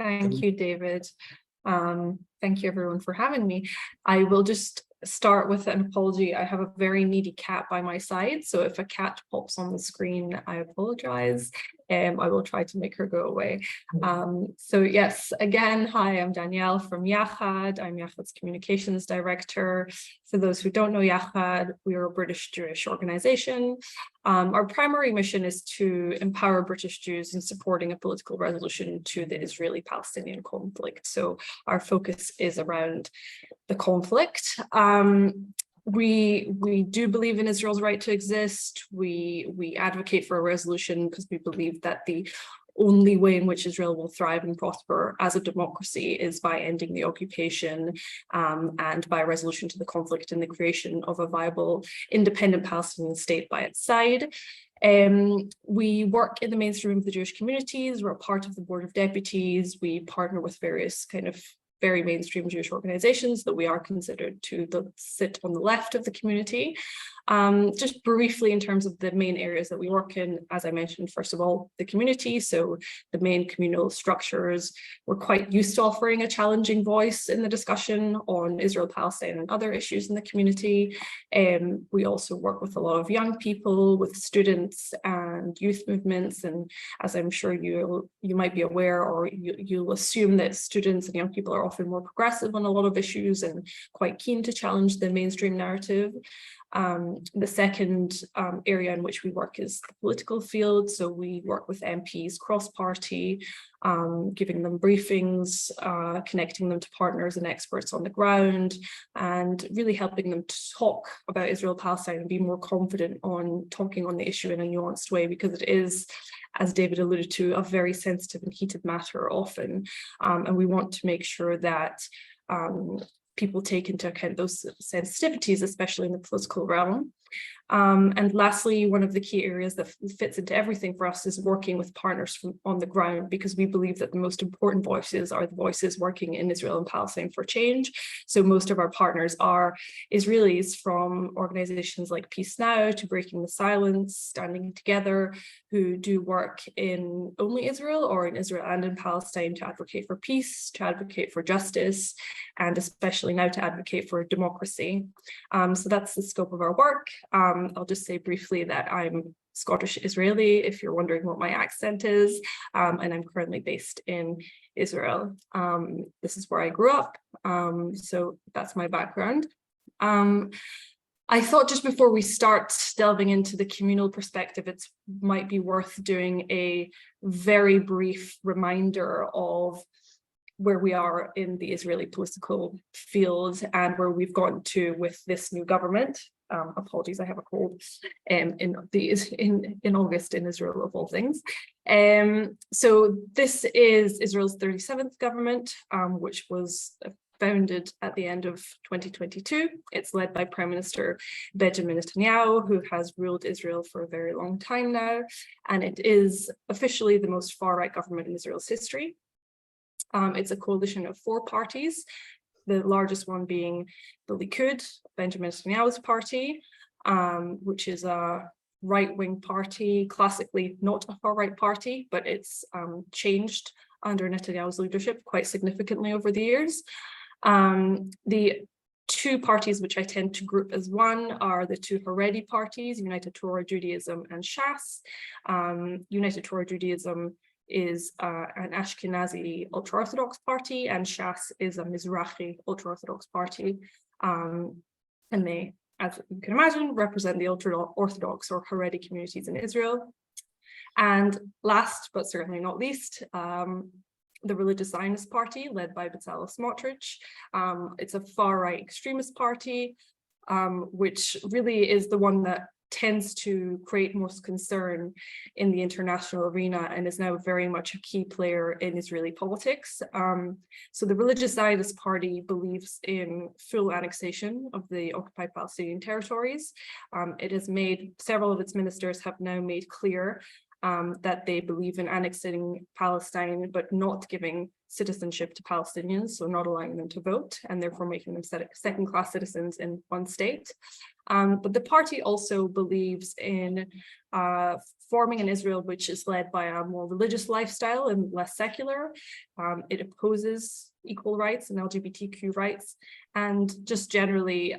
Thank you, David. Thank you, everyone, for having me. I will just start with an apology. I have a very needy cat by my side, so if a cat pops on the screen, I apologize. I will try to make her go away. So yes, again, hi, I'm Danielle from Yachad. I'm Yachad's communications director. For those who don't know Yachad, we are a British Jewish organization. Our primary mission is to empower British Jews in supporting a political resolution to the Israeli-Palestinian conflict. So our focus is around the conflict. We do believe in Israel's right to exist. We advocate for a resolution because we believe that the only way in which Israel will thrive and prosper as a democracy is by ending the occupation and by a resolution to the conflict and the creation of a viable independent Palestinian state by its side. We work in the mainstream of the Jewish communities. We're a part of the Board of Deputies. We partner with various kind of very mainstream Jewish organizations that we are considered to sit on the left of the community. Just briefly in terms of the main areas that we work in, as I mentioned, first of all, the community, so the main communal structures. We're quite used to offering a challenging voice in the discussion on Israel, Palestine, and other issues in the community. We also work with a lot of young people, with students and youth movements, and as I'm sure you might be aware, or you'll assume that students and young people are often more progressive on a lot of issues and quite keen to challenge the mainstream narrative. The second area in which we work is the political field. So we work with MPs cross-party, giving them briefings, connecting them to partners and experts on the ground, and really helping them to talk about Israel-Palestine and be more confident on talking on the issue in a nuanced way, because it is, as David alluded to, a very sensitive and heated matter often. And we want to make sure that people take into account those sensitivities, especially in the political realm. And lastly, one of the key areas that fits into everything for us is working with partners on the ground, because we believe that the most important voices are the voices working in Israel and Palestine for change. So most of our partners are Israelis, from organizations like Peace Now to Breaking the Silence, Standing Together, who do work in only Israel or in Israel and in Palestine to advocate for peace, to advocate for justice, and especially now to advocate for democracy. So that's the scope of our work. I'll just say briefly that I'm Scottish Israeli, if you're wondering what my accent is, and I'm currently based in Israel. This is where I grew up, so that's my background. I thought just before we start delving into the communal perspective, it might be worth doing a very brief reminder of where we are in the Israeli political field and where we've gotten to with this new government. Apologies, I have a cold. In August in Israel, of all things. So this is Israel's 37th government, which was founded at the end of 2022. It's led by Prime Minister Benjamin Netanyahu, who has ruled Israel for a very long time now, and it is officially the most far-right government in Israel's history. It's a coalition of 4 parties, the largest one being the Likud, Benjamin Netanyahu's party, which is a right-wing party, classically not a far-right party, but it's changed under Netanyahu's leadership quite significantly over the years. The 2 parties which I tend to group as one are the 2 Haredi parties, United Torah Judaism and Shas. United Torah Judaism is an Ashkenazi ultra-Orthodox party, and Shas is a Mizrahi ultra-Orthodox party. And they, as you can imagine, represent the ultra-Orthodox or Haredi communities in Israel. And last, but certainly not least, the Religious Zionist Party, led by Bezalel Smotrich. It's a far-right extremist party, which really is the one that tends to create most concern in the international arena and is now very much a key player in Israeli politics. So the Religious Zionist Party believes in full annexation of the occupied Palestinian territories. It has made, several of its ministers have now made clear that they believe in annexing Palestine, but not giving citizenship to Palestinians, so not allowing them to vote, and therefore making them second-class citizens in one state. But the party also believes in forming an Israel which is led by a more religious lifestyle and less secular. It opposes equal rights and LGBTQ rights, and just generally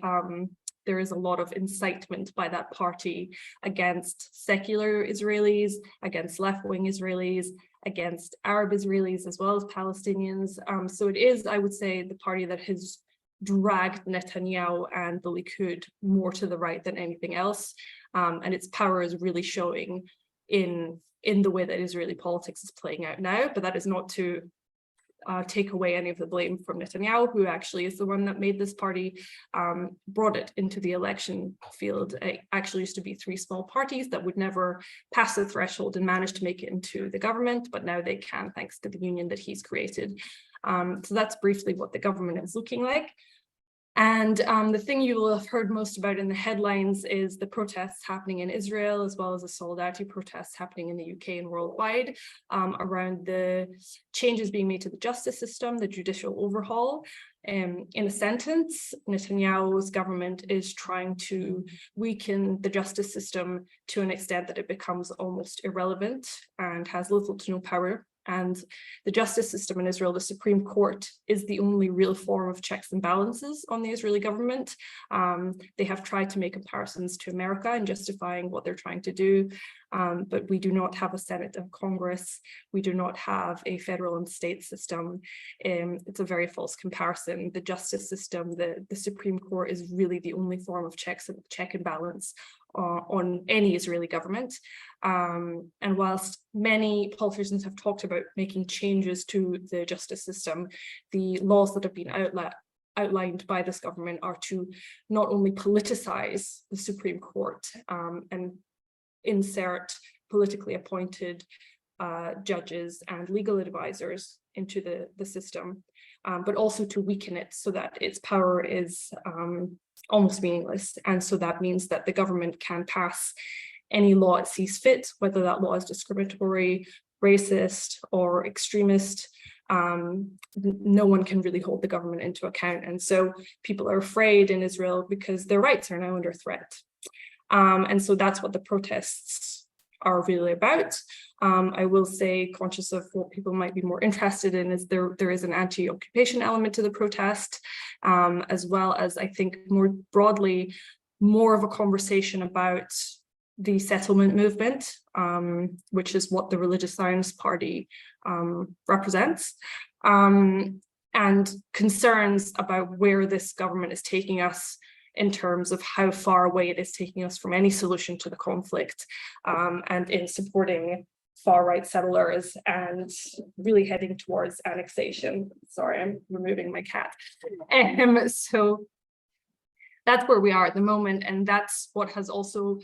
there is a lot of incitement by that party against secular Israelis, against left-wing Israelis, against Arab Israelis, as well as Palestinians. So it is, I would say, the party that has dragged Netanyahu and the Likud more to the right than anything else. And its power is really showing in the way that Israeli politics is playing out now. But that is not to take away any of the blame from Netanyahu, who actually is the one that made this party, brought it into the election field. It actually used to be 3 small parties that would never pass the threshold and manage to make it into the government, but now they can, thanks to the union that he's created. So that's briefly what the government is looking like. And the thing you will have heard most about in the headlines is the protests happening in Israel, as well as the solidarity protests happening in the UK and worldwide, around the changes being made to the justice system, the judicial overhaul. In a sentence, Netanyahu's government is trying to weaken the justice system to an extent that it becomes almost irrelevant and has little to no power. And the justice system in Israel, the Supreme Court, is the only real form of checks and balances on the Israeli government. They have tried to make comparisons to America in justifying what they're trying to do, but we do not have a Senate and Congress. We do not have a federal and state system. It's a very false comparison. The justice system, the Supreme Court, is really the only form of check and balance on any Israeli government. And whilst many politicians have talked about making changes to the justice system, the laws that have been outlined by this government are to not only politicize the Supreme Court and insert politically appointed judges and legal advisors into the system, but also to weaken it so that its power is almost meaningless. And so that means that the government can pass any law it sees fit, whether that law is discriminatory, racist, or extremist. No one can really hold the government into account. And so people are afraid in Israel because their rights are now under threat. And so that's what the protests are really about. I will say, conscious of what people might be more interested in, is there is an anti-occupation element to the protest, as well as, I think, more broadly, more of a conversation about the settlement movement, which is what the Religious Zionist Party represents, and concerns about where this government is taking us in terms of how far away it is taking us from any solution to the conflict, and in supporting far-right settlers and really heading towards annexation. Sorry, I'm removing my cat. So that's where we are at the moment, and that's what has also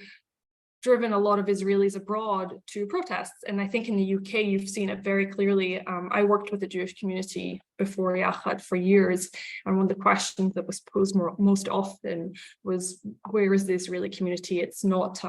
driven a lot of Israelis abroad to protests. And I think in the UK, you've seen it very clearly. I worked with the Jewish community before Yachad for years. And one of the questions that was posed most often was, where is the Israeli community? It's not,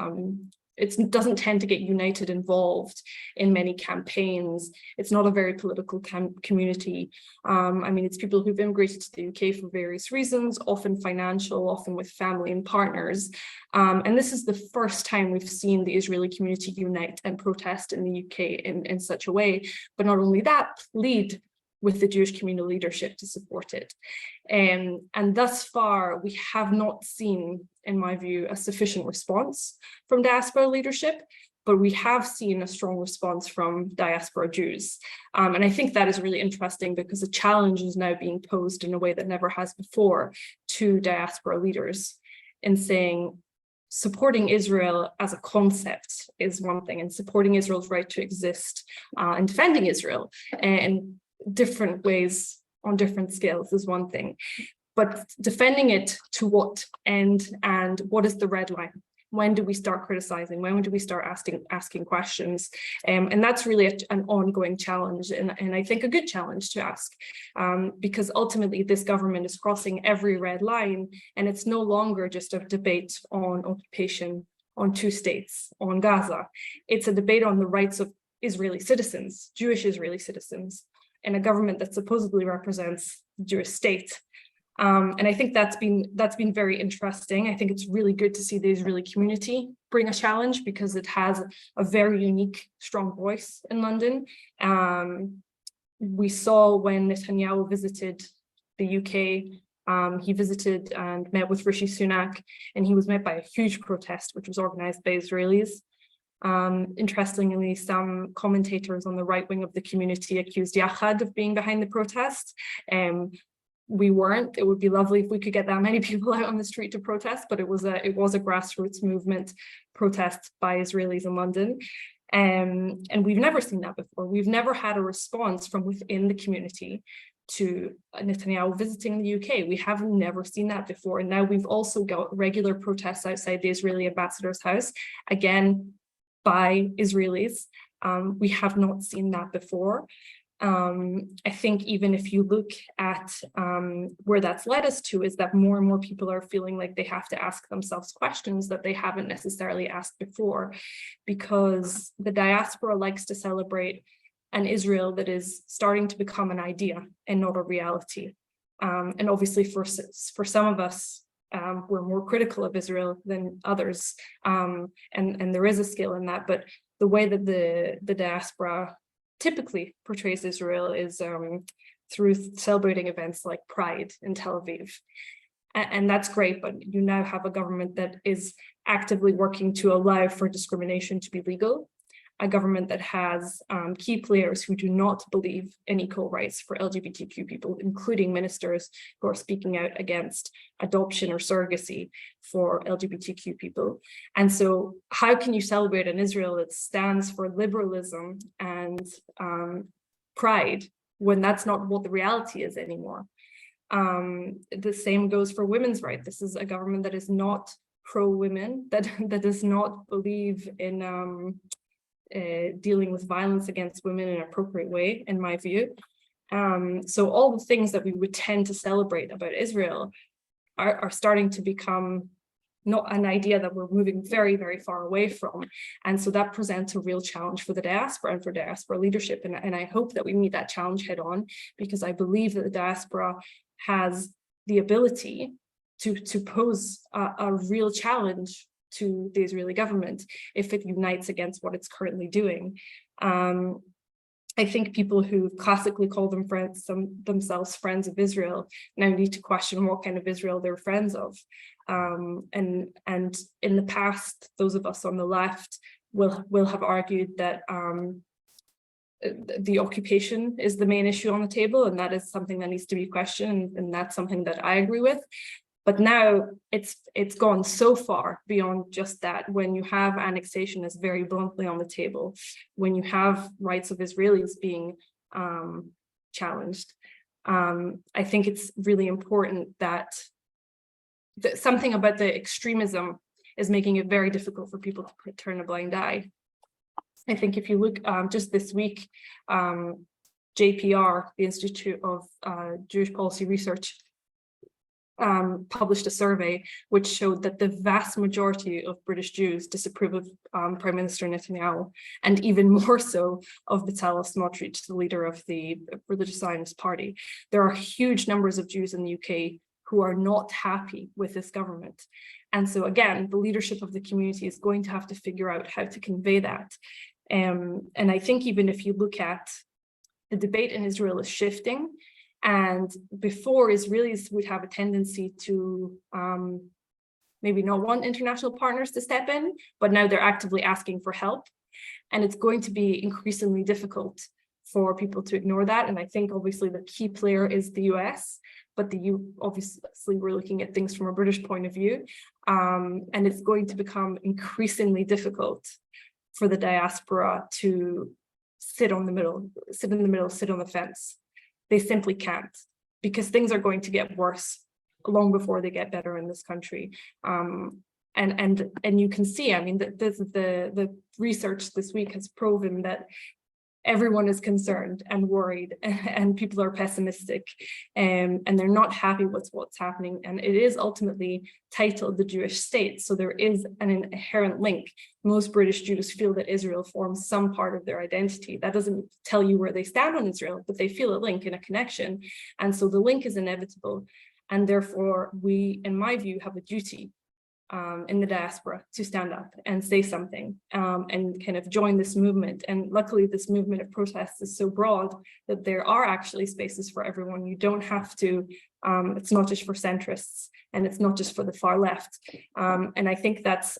it doesn't tend to get united involved in many campaigns. It's not a very political community. I mean, it's people who've immigrated to the UK for various reasons, often financial, often with family and partners. And this is the first time we've seen the Israeli community unite and protest in the UK in such a way. But not only that, plead with the Jewish community leadership to support it. And thus far, we have not seen, in my view, a sufficient response from diaspora leadership, but we have seen a strong response from diaspora Jews. And I think that is really interesting because the challenge is now being posed in a way that never has before to diaspora leaders in saying, supporting Israel as a concept is one thing, and supporting Israel's right to exist and defending Israel in different ways on different scales is one thing, but defending it to what end, and what is the red line? When do we start criticizing? When do we start asking questions? And that's really an ongoing challenge, and I think a good challenge to ask, because ultimately this government is crossing every red line, and it's no longer just a debate on occupation on two states, on Gaza. It's a debate on the rights of Israeli citizens, Jewish Israeli citizens, in a government that supposedly represents the Jewish state. And I think that's been very interesting. I think it's really good to see the Israeli community bring a challenge, because it has a very unique, strong voice in London. We saw when Netanyahu visited the UK, he visited and met with Rishi Sunak, and he was met by a huge protest, which was organized by Israelis. Interestingly, some commentators on the right wing of the community accused Yachad of being behind the protest. We weren't. It would be lovely if we could get that many people out on the street to protest, but it was a grassroots movement protest by Israelis in London. And we've never seen that before. We've never had a response from within the community to Netanyahu visiting the UK. We have never seen that before. And now we've also got regular protests outside the Israeli ambassador's house, again, by Israelis. We have not seen that before. I think even if you look at where that's led us to, is that more and more people are feeling like they have to ask themselves questions that they haven't necessarily asked before, because the diaspora likes to celebrate an Israel that is starting to become an idea and not a reality. And obviously for some of us, we're more critical of Israel than others, and there is a scale in that, but the way that the diaspora typically portrays Israel is through celebrating events like Pride in Tel Aviv. And that's great, but you now have a government that is actively working to allow for discrimination to be legal, a government that has key players who do not believe in equal rights for LGBTQ people, including ministers who are speaking out against adoption or surrogacy for LGBTQ people. And so how can you celebrate an Israel that stands for liberalism and pride when that's not what the reality is anymore? The same goes for women's rights. This is a government that is not pro-women, that does not believe in dealing with violence against women in an appropriate way, in my view. So all the things that we would tend to celebrate about Israel are starting to become not an idea that we're moving very, very far away from. And so that presents a real challenge for the diaspora and for diaspora leadership. And I hope that we meet that challenge head on, because I believe that the diaspora has the ability to pose a real challenge to the Israeli government if it unites against what it's currently doing. I think people who classically call themselves friends of Israel now need to question what kind of Israel they're friends of. And in the past, those of us on the left will have argued that the occupation is the main issue on the table, and that is something that needs to be questioned, and that's something that I agree with. But now it's gone so far beyond just that. When you have annexation as very bluntly on the table, when you have rights of Israelis being challenged, I think it's really important that something about the extremism is making it very difficult for people to turn a blind eye. I think if you look just this week, JPR, the Institute of Jewish Policy Research, published a survey which showed that the vast majority of British Jews disapprove of Prime Minister Netanyahu, and even more so of Bezalel Smotrich, the leader of the Religious Zionist Party. There are huge numbers of Jews in the UK who are not happy with this government. And so again, the leadership of the community is going to have to figure out how to convey that. And I think even if you look at the debate in Israel is shifting, and before, Israelis would have a tendency to maybe not want international partners to step in, but now they're actively asking for help. And it's going to be increasingly difficult for people to ignore that. And I think obviously the key player is the US, but obviously we're looking at things from a British point of view. And it's going to become increasingly difficult for the diaspora to sit in the middle, sit on the fence. They simply can't, because things are going to get worse long before they get better in this country. And you can see, I mean, the research this week has proven that everyone is concerned and worried, and people are pessimistic, and they're not happy with what's happening. And it is ultimately titled the Jewish state. So there is an inherent link. Most British Jews feel that Israel forms some part of their identity. That doesn't tell you where they stand on Israel, but they feel a link and a connection. And so the link is inevitable. And therefore, we, in my view, have a duty in the diaspora to stand up and say something, and kind of join this movement. And luckily, this movement of protests is so broad that there are actually spaces for everyone. You don't have to, it's not just for centrists, and it's not just for the far left. And I think that's,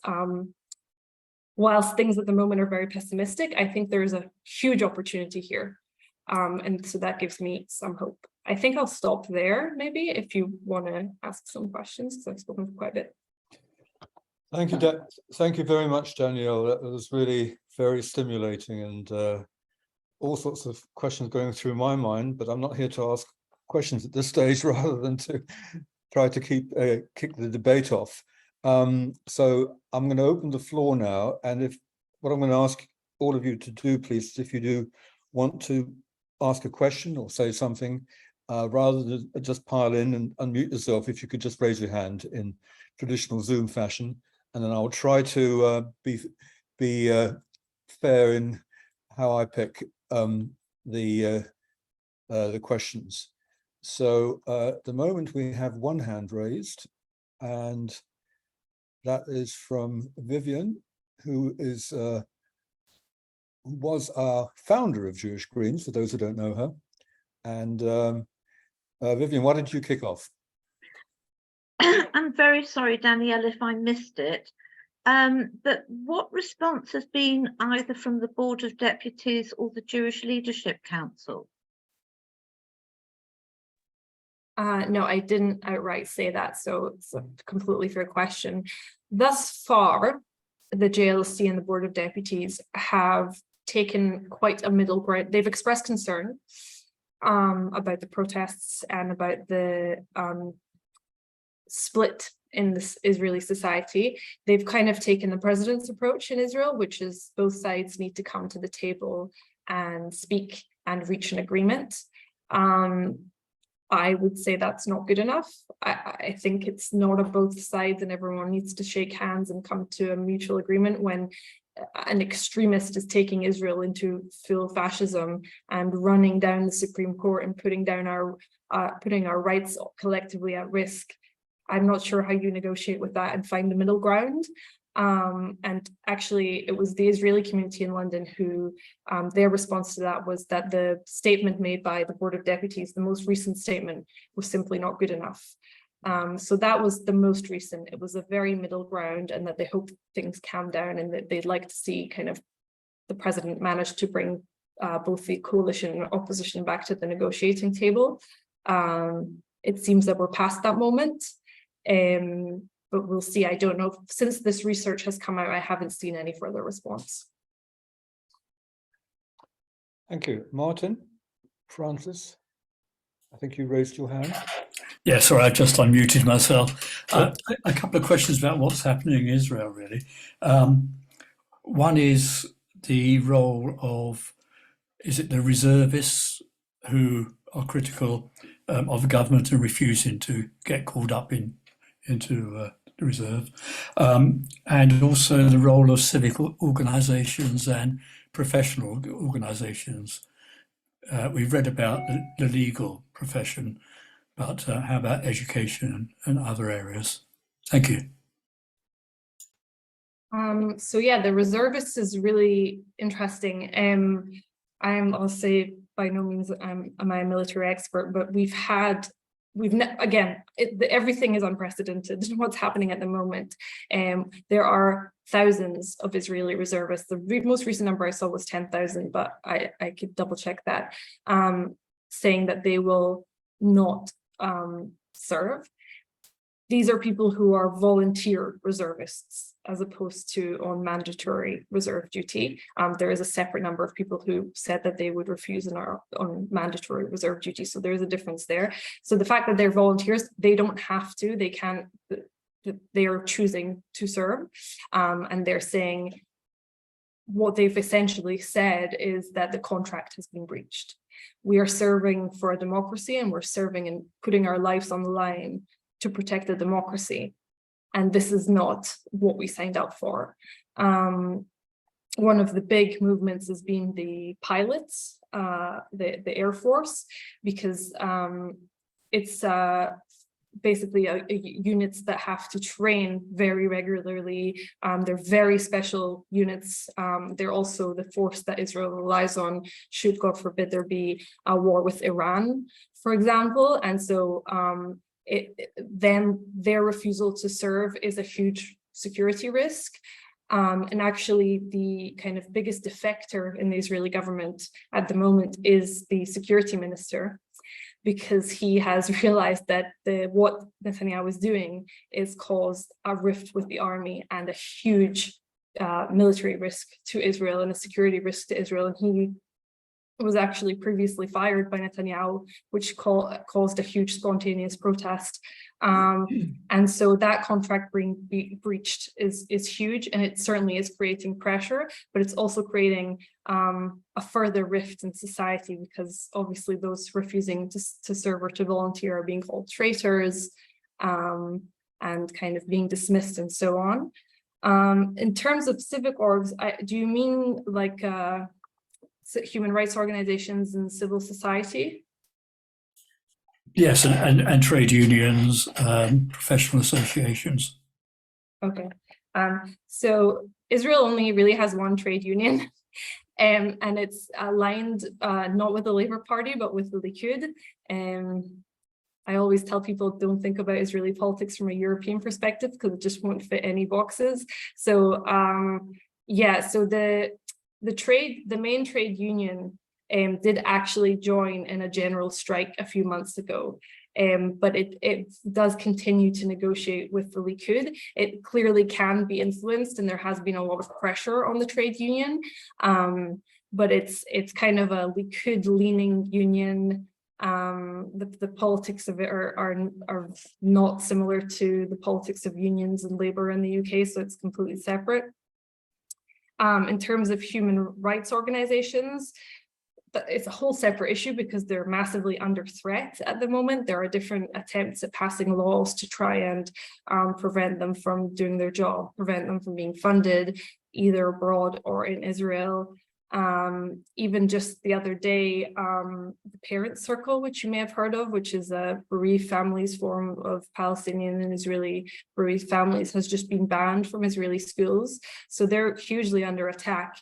whilst things at the moment are very pessimistic, I think there is a huge opportunity here. And so that gives me some hope. I think I'll stop there, maybe, if you want to ask some questions, because I've spoken for quite a bit. Thank you, thank you very much, Danielle. That was really very stimulating, and all sorts of questions going through my mind, but I'm not here to ask questions at this stage rather than to try to kick the debate off. So I'm going to open the floor now, and what I'm going to ask all of you to do, please, if you do want to ask a question or say something, rather than just pile in and unmute yourself, if you could just raise your hand in traditional Zoom fashion. And then I'll try to be fair in how I pick the questions. So at the moment we have one hand raised, and that is from Vivian, who was our founder of Jewish Greens, for those who don't know her. And Vivian, why don't you kick off? I'm very sorry, Danielle, if I missed it. But what response has been either from the Board of Deputies or the Jewish Leadership Council? No, I didn't outright say that, so it's a completely fair question. Thus far, the JLC and the Board of Deputies have taken quite a middle ground. They've expressed concern about the protests and about the split in this Israeli society. They've kind of taken the president's approach in Israel, which is both sides need to come to the table and speak and reach an agreement. I would say that's not good enough. I think it's not of both sides, and everyone needs to shake hands and come to a mutual agreement when an extremist is taking Israel into full fascism and running down the Supreme Court and putting our rights collectively at risk. I'm not sure how you negotiate with that and find the middle ground. And actually, it was the Israeli community in London who, their response to that was that the statement made by the Board of Deputies, the most recent statement, was simply not good enough. So that was the most recent. It was a very middle ground, and that they hope things calm down, and that they'd like to see kind of the president manage to bring both the coalition and opposition back to the negotiating table. It seems that we're past that moment. But we'll see. I don't know. Since this research has come out, I haven't seen any further response. Thank you. Martin, Francis, I think you raised your hand. Yeah, sorry, I just unmuted myself. A couple of questions about what's happening in Israel, really. One is the role of, is it the reservists who are critical of the government and refusing to get called up into the reserve, and also the role of civic organisations and professional organisations. We've read about the legal profession, but how about education and other areas? Thank you. So yeah, the reservists is really interesting. I'll say by no means am I a military expert, but everything is unprecedented what's happening at the moment. There are thousands of Israeli reservists. The most recent number I saw was 10,000, but I could double check that, saying that they will not serve. These are people who are volunteer reservists as opposed to on mandatory reserve duty. There is a separate number of people who said that they would refuse and are on mandatory reserve duty. So there is a difference there. So the fact that they're volunteers, they don't have to, they can, they are choosing to serve. And they're saying what they've essentially said is that the contract has been breached. We are serving for a democracy, and we're serving and putting our lives on the line to protect the democracy. And this is not what we signed up for. One of the big movements has been the pilots, the Air Force, because it's basically units that have to train very regularly. They're very special units. They're also the force that Israel relies on should, God forbid, there be a war with Iran, for example. And so then their refusal to serve is a huge security risk. And actually, the kind of biggest defector in the Israeli government at the moment is the security minister, because he has realized that what Netanyahu is doing is caused a rift with the army and a huge military risk to Israel and a security risk to Israel. And he was actually previously fired by Netanyahu, which caused a huge spontaneous protest. And so that contract being breached is huge, and it certainly is creating pressure, but it's also creating a further rift in society, because obviously those refusing to serve or to volunteer are being called traitors and kind of being dismissed and so on. In terms of civic orgs, do you mean like human rights organizations and civil society? Yes, and trade unions, professional associations. Okay, so Israel only really has one trade union, and it's aligned not with the Labour Party, but with the Likud. I always tell people, don't think about Israeli politics from a European perspective, because it just won't fit any boxes. So yeah, so the main trade union did actually join in a general strike a few months ago, but it does continue to negotiate with the Likud. It clearly can be influenced, and there has been a lot of pressure on the trade union, but it's kind of a Likud-leaning union. The politics of it are not similar to the politics of unions and labour in the UK, so it's completely separate. In terms of human rights organizations, it's a whole separate issue, because they're massively under threat at the moment. There are different attempts at passing laws to try and prevent them from doing their job, prevent them from being funded either abroad or in Israel. Even just the other day, the Parent Circle, which you may have heard of, which is a bereaved families forum of Palestinian and Israeli bereaved families, has just been banned from Israeli schools. So they're hugely under attack.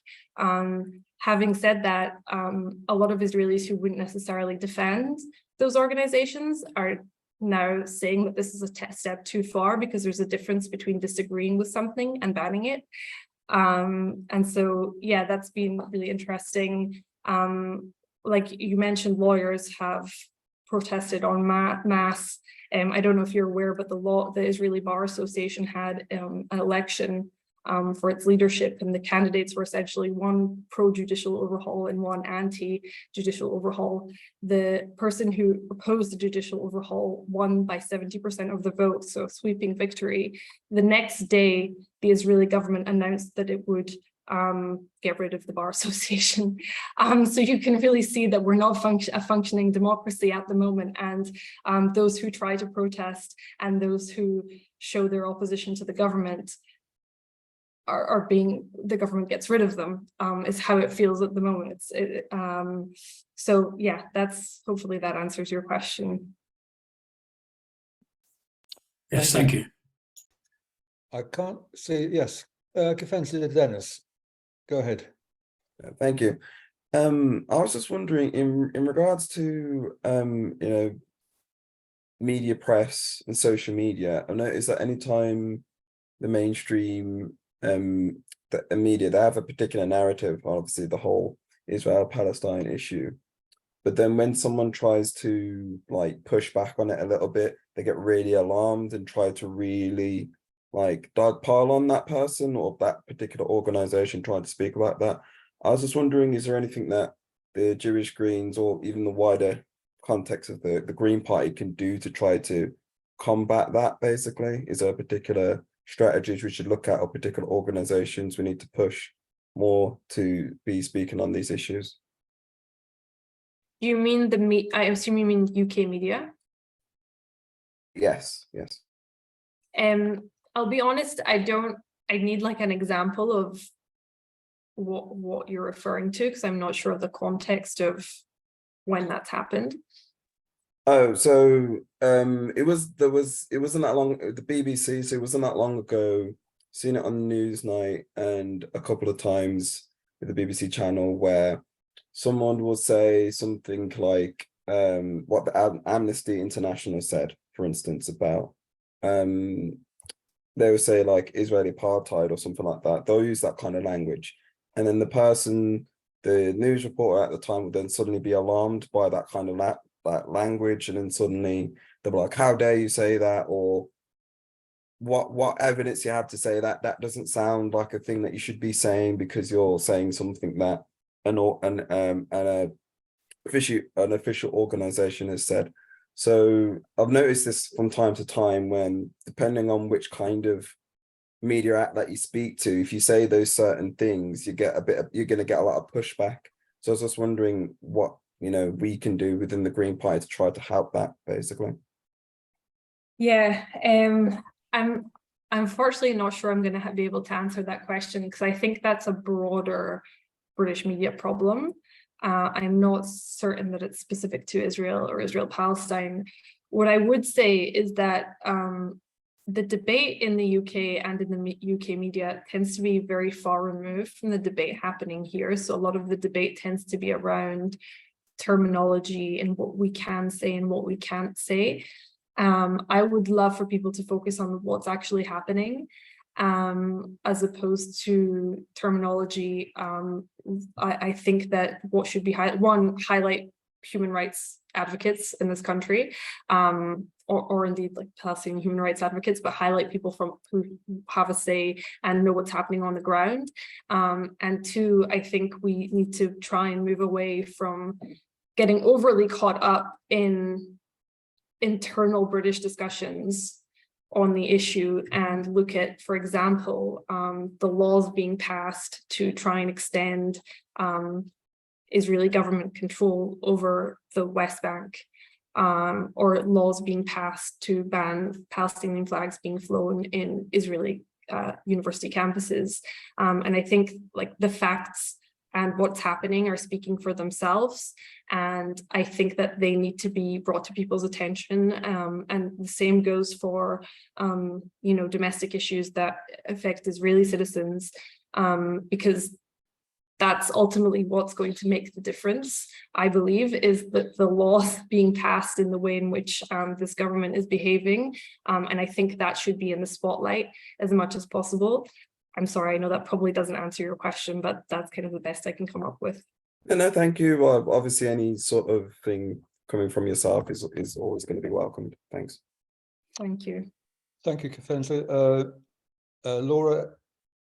Having said that, a lot of Israelis who wouldn't necessarily defend those organizations are now saying that this is a step too far, because there's a difference between disagreeing with something and banning it. And so, yeah, that's been really interesting. Like you mentioned, lawyers have protested en masse. I don't know if you're aware, but the Israeli Bar Association had an election for its leadership, and the candidates were essentially one pro-judicial overhaul and one anti-judicial overhaul. The person who opposed the judicial overhaul won by 70% of the vote, so a sweeping victory. The next day, the Israeli government announced that it would get rid of the Bar Association. So you can really see that we're not a functioning democracy at the moment, and those who try to protest and those who show their opposition to the government are being, the government gets rid of them, is how it feels at the moment. So yeah, hopefully that answers your question. Yes, thank you. I can't see, yes, Dennis, go ahead. Thank you. I was just wondering, in regards to media, press and social media, I've noticed that anytime the mainstream the media, they have a particular narrative, obviously the whole Israel-Palestine issue, but then when someone tries to like push back on it a little bit, they get really alarmed and try to really like dogpile on that person or that particular organization trying to speak about that. I was just wondering, is there anything that the Jewish Greens or even the wider context of the Green Party can do to try to combat that, basically? Is there a particular strategies we should look at or particular organizations we need to push more to be speaking on these issues? Do you mean I assume you mean UK media? Yes, yes. I'll be honest, I need like an example of what you're referring to, because I'm not sure of the context of when that's happened. Oh, so it wasn't that long, the BBC, so it wasn't that long ago, seen it on Newsnight and a couple of times with the BBC channel where someone will say something like what the Amnesty International said, for instance, about they would say like Israeli apartheid or something like that. They'll use that kind of language. And then the news reporter at the time would then suddenly be alarmed by that kind of that language, and then suddenly they'll be like, how dare you say that? Or what evidence you have to say that? That doesn't sound like a thing that you should be saying, because you're saying something that an official organization has said. So I've noticed this from time to time when, depending on which kind of media outlet you speak to, if you say those certain things, you're going to get a lot of pushback. So I was just wondering what we can do within the Green Party to try to help that, basically. Yeah, I'm unfortunately not sure I'm going to be able to answer that question, because I think that's a broader British media problem. I'm not certain that it's specific to Israel or Israel-Palestine. What I would say is that the debate in the UK and in the UK media tends to be very far removed from the debate happening here. So a lot of the debate tends to be around terminology and what we can say and what we can't say. I would love for people to focus on what's actually happening, as opposed to terminology. I think that what should be highlight human rights advocates in this country, or indeed like Palestinian human rights advocates, but highlight people who have a say and know what's happening on the ground. And two, I think we need to try and move away from getting overly caught up in internal British discussions on the issue and look at, for example, the laws being passed to try and extend Israeli government control over the West Bank, or laws being passed to ban Palestinian flags being flown in Israeli university campuses. And I think like the facts and what's happening are speaking for themselves. And I think that they need to be brought to people's attention. And the same goes for, domestic issues that affect Israeli citizens, because that's ultimately what's going to make the difference, I believe, is that the laws being passed in the way in which this government is behaving. And I think that should be in the spotlight as much as possible. I'm sorry, I know that probably doesn't answer your question, but that's kind of the best I can come up with. No, thank you. Well, obviously any sort of thing coming from yourself is always going to be welcomed. Thanks. Thank you. Thank you, Kafenza. Laura,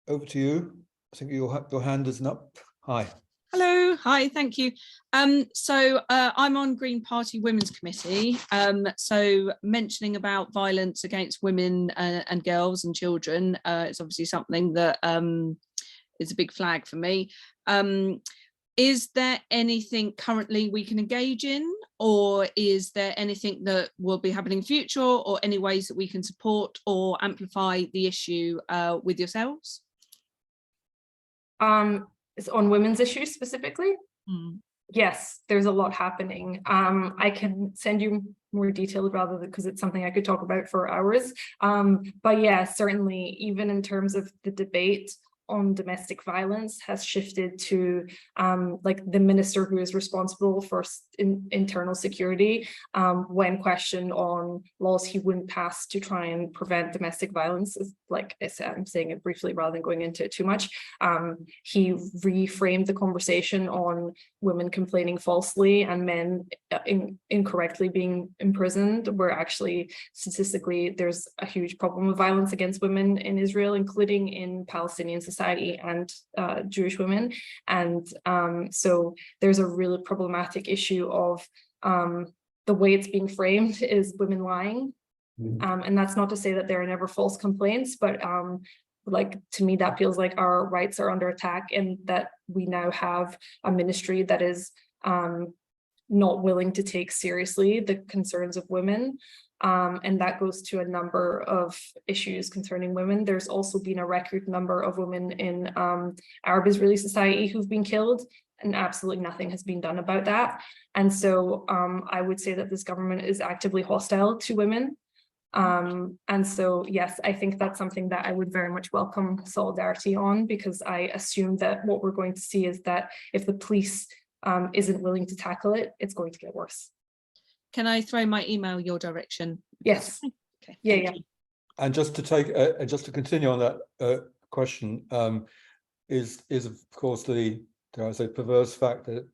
over to you. I think your hand is up. Hi. Hello, hi, thank you. So I'm on Green Party Women's Committee. So mentioning about violence against women and girls and children is obviously something that is a big flag for me. Is there anything currently we can engage in, or is there anything that will be happening in future, or any ways that we can support or amplify the issue with yourselves? It's on women's issues specifically. Yes, there's a lot happening. I can send you more detailed rather than, because it's something I could talk about for hours. But yeah, certainly, even in terms of the debate on domestic violence has shifted to like the minister who is responsible for internal security, when questioned on laws he wouldn't pass to try and prevent domestic violence, is like I said, I'm saying it briefly rather than going into it too much. He reframed the conversation on women complaining falsely and men incorrectly being imprisoned, where actually statistically there's a huge problem of violence against women in Israel, including in Palestinian society and Jewish women. And so there's a really problematic issue of the way it's being framed is women lying. And that's not to say that there are never false complaints, but like, to me, that feels like our rights are under attack, and that we now have a ministry that is not willing to take seriously the concerns of women. And that goes to a number of issues concerning women. There's also been a record number of women in Arab Israeli society who've been killed, and absolutely nothing has been done about that. And so I would say that this government is actively hostile to women. And so, yes, I think that's something that I would very much welcome solidarity on, because I assume that what we're going to see is that if the police isn't willing to tackle it, it's going to get worse. Can I throw my email your direction? Yes. Okay. Yeah, thank yeah. you. And just to continue on that question, is of course the, dare I say, perverse fact that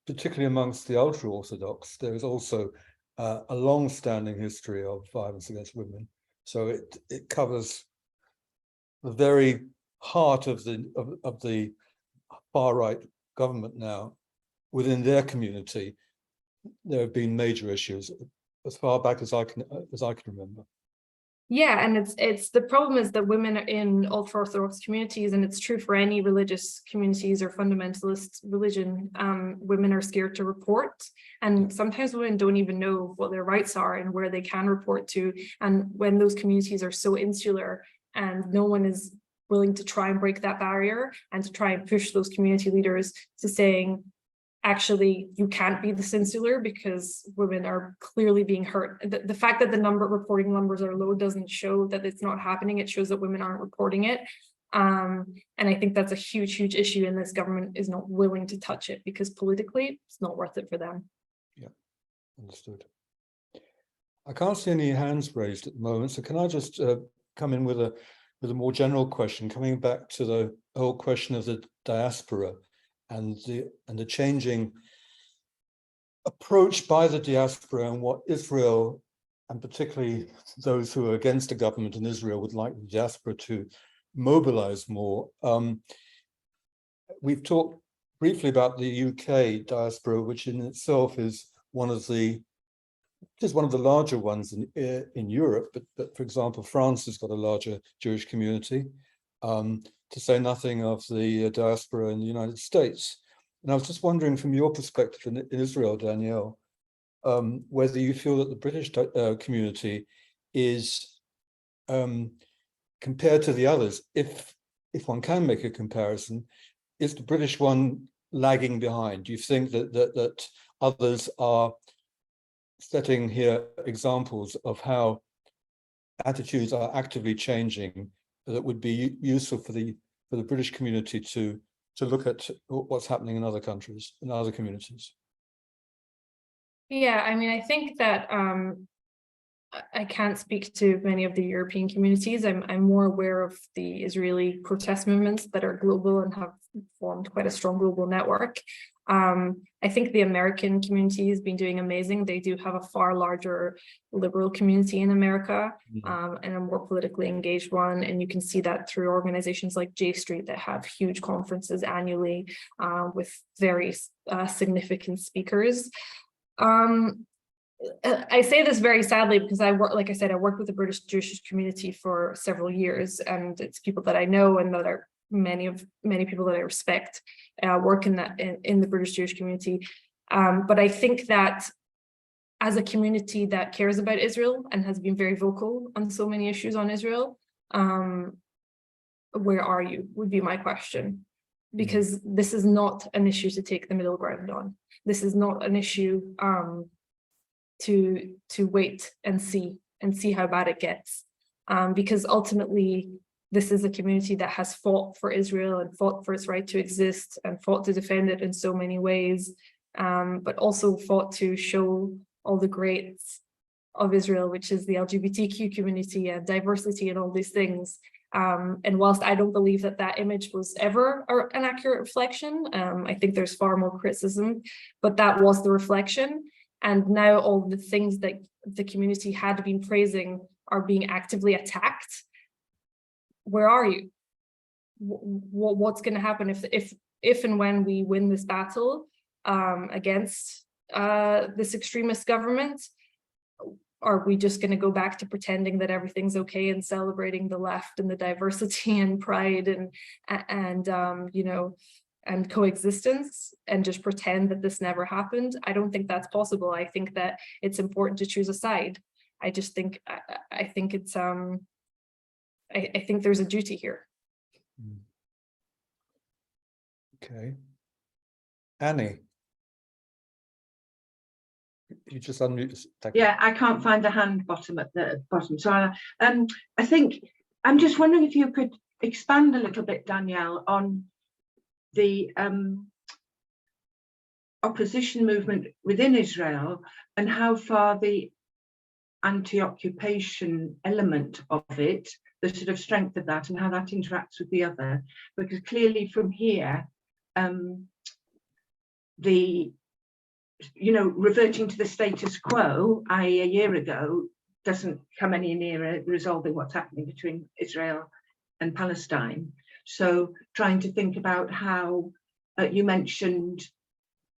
particularly amongst the ultra-Orthodox, there is also a long-standing history of violence against women. So it covers the very heart of the far-right government now. Within their community, there have been major issues as far back as I can remember. Yeah, and it's the problem is that women in ultra-Orthodox communities, and it's true for any religious communities or fundamentalist religion, women are scared to report. And sometimes women don't even know what their rights are and where they can report to. And when those communities are so insular and no one is willing to try and break that barrier and to try and push those community leaders to saying, actually, you can't be this insular because women are clearly being hurt. The fact that the reporting numbers are low doesn't show that it's not happening. It shows that women aren't reporting it. And I think that's a huge, huge issue, and this government is not willing to touch it because politically it's not worth it for them. Yeah, understood. I can't see any hands raised at the moment, so can I just come in with a more general question, coming back to the whole question of the diaspora and the changing approach by the diaspora and what Israel, and particularly those who are against the government in Israel, would like the diaspora to mobilize more. We've talked briefly about the UK diaspora, which in itself is one of the larger ones in Europe, but for example, France has got a larger Jewish community. To say nothing of the diaspora in the United States. And I was just wondering, from your perspective in Israel, Danielle, whether you feel that the British community is, compared to the others, if one can make a comparison, is the British one lagging behind? Do you think that others are setting here examples of how attitudes are actively changing that would be useful for the British community to look at what's happening in other countries, in other communities? Yeah, I mean, I think that I can't speak to many of the European communities. I'm more aware of the Israeli protest movements that are global and have formed quite a strong global network. I think the American community has been doing amazing. They do have a far larger liberal community in America, and a more politically engaged one. And you can see that through organizations like J Street that have huge conferences annually with very significant speakers. I say this very sadly because I worked with the British Jewish community for several years, and it's people that I know and that are many people that I respect work in the British Jewish community. But I think that as a community that cares about Israel and has been very vocal on so many issues on Israel, where are you would be my question, because this is not an issue to take the middle ground on. This is not an issue to wait and see how bad it gets, because ultimately this is a community that has fought for Israel and fought for its right to exist and fought to defend it in so many ways, but also fought to show all the greats of Israel, which is the LGBTQ community and diversity and all these things. And whilst I don't believe that image was ever an accurate reflection, I think there's far more criticism, but that was the reflection. And now all the things that the community had been praising are being actively attacked. Where are you? What's going to happen if and when we win this battle against this extremist government? are we just going to go back to pretending that everything's okay and celebrating the left and the diversity and pride and you know, and coexistence and just pretend that this never happened? I don't think that's possible. I think that it's important to choose a side. I just think, I think it's, I think there's a duty here. Okay. Annie. You just unmute. Yeah, I can't find the hand bottom at the bottom. So I think I'm just wondering if you could expand a little bit, Danielle, on the opposition movement within Israel and how far the anti-occupation element of it, the sort of strength of that and how that interacts with the other. Because clearly from here, the, you know, reverting to the status quo, i.e. a year ago, doesn't come any nearer resolving what's happening between Israel and Palestine. So trying to think about how, you mentioned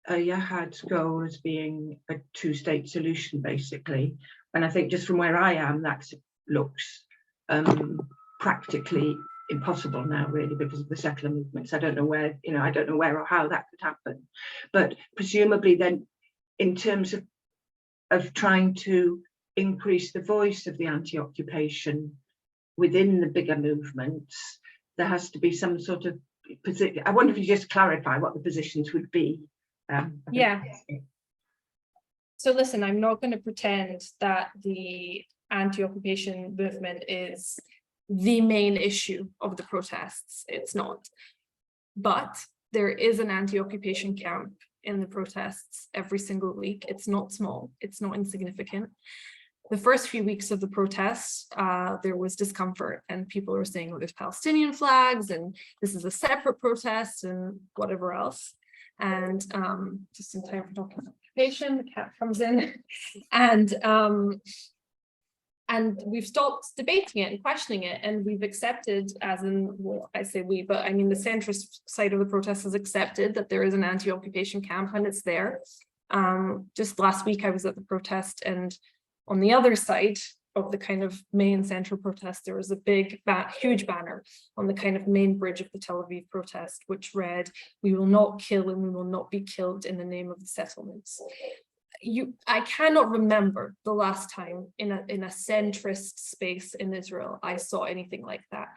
Yachad's goal as being a two-state solution, basically. And I think just from where I am, that looks practically impossible now, really, because of the settler movements. I don't know where, you know, I don't know where or how that could happen. But presumably then, in terms of trying to increase the voice of the anti-occupation within the bigger movements, there has to be some sort of position. I wonder if you just clarify what the positions would be. Yeah. So listen, I'm not going to pretend that the anti-occupation movement is the main issue of the protests. It's not. But there is an anti-occupation camp in the protests every single week. It's not small, it's not insignificant. The first few weeks of the protests, there was discomfort and people were saying, oh, there's Palestinian flags and this is a separate protest and whatever else. And just in time for talking about occupation, the cat comes in and we've stopped debating it and questioning it, and we've accepted, as in, well, I say we, but I mean the centrist side of the protest has accepted that there is an anti-occupation camp and it's there. Just last week I was at the protest, and on the other side of the kind of main central protest, there was a big, huge banner on the kind of main bridge of the Tel Aviv protest, which read, "We will not kill and we will not be killed in the name of the settlements." I cannot remember the last time in a centrist space in Israel I saw anything like that.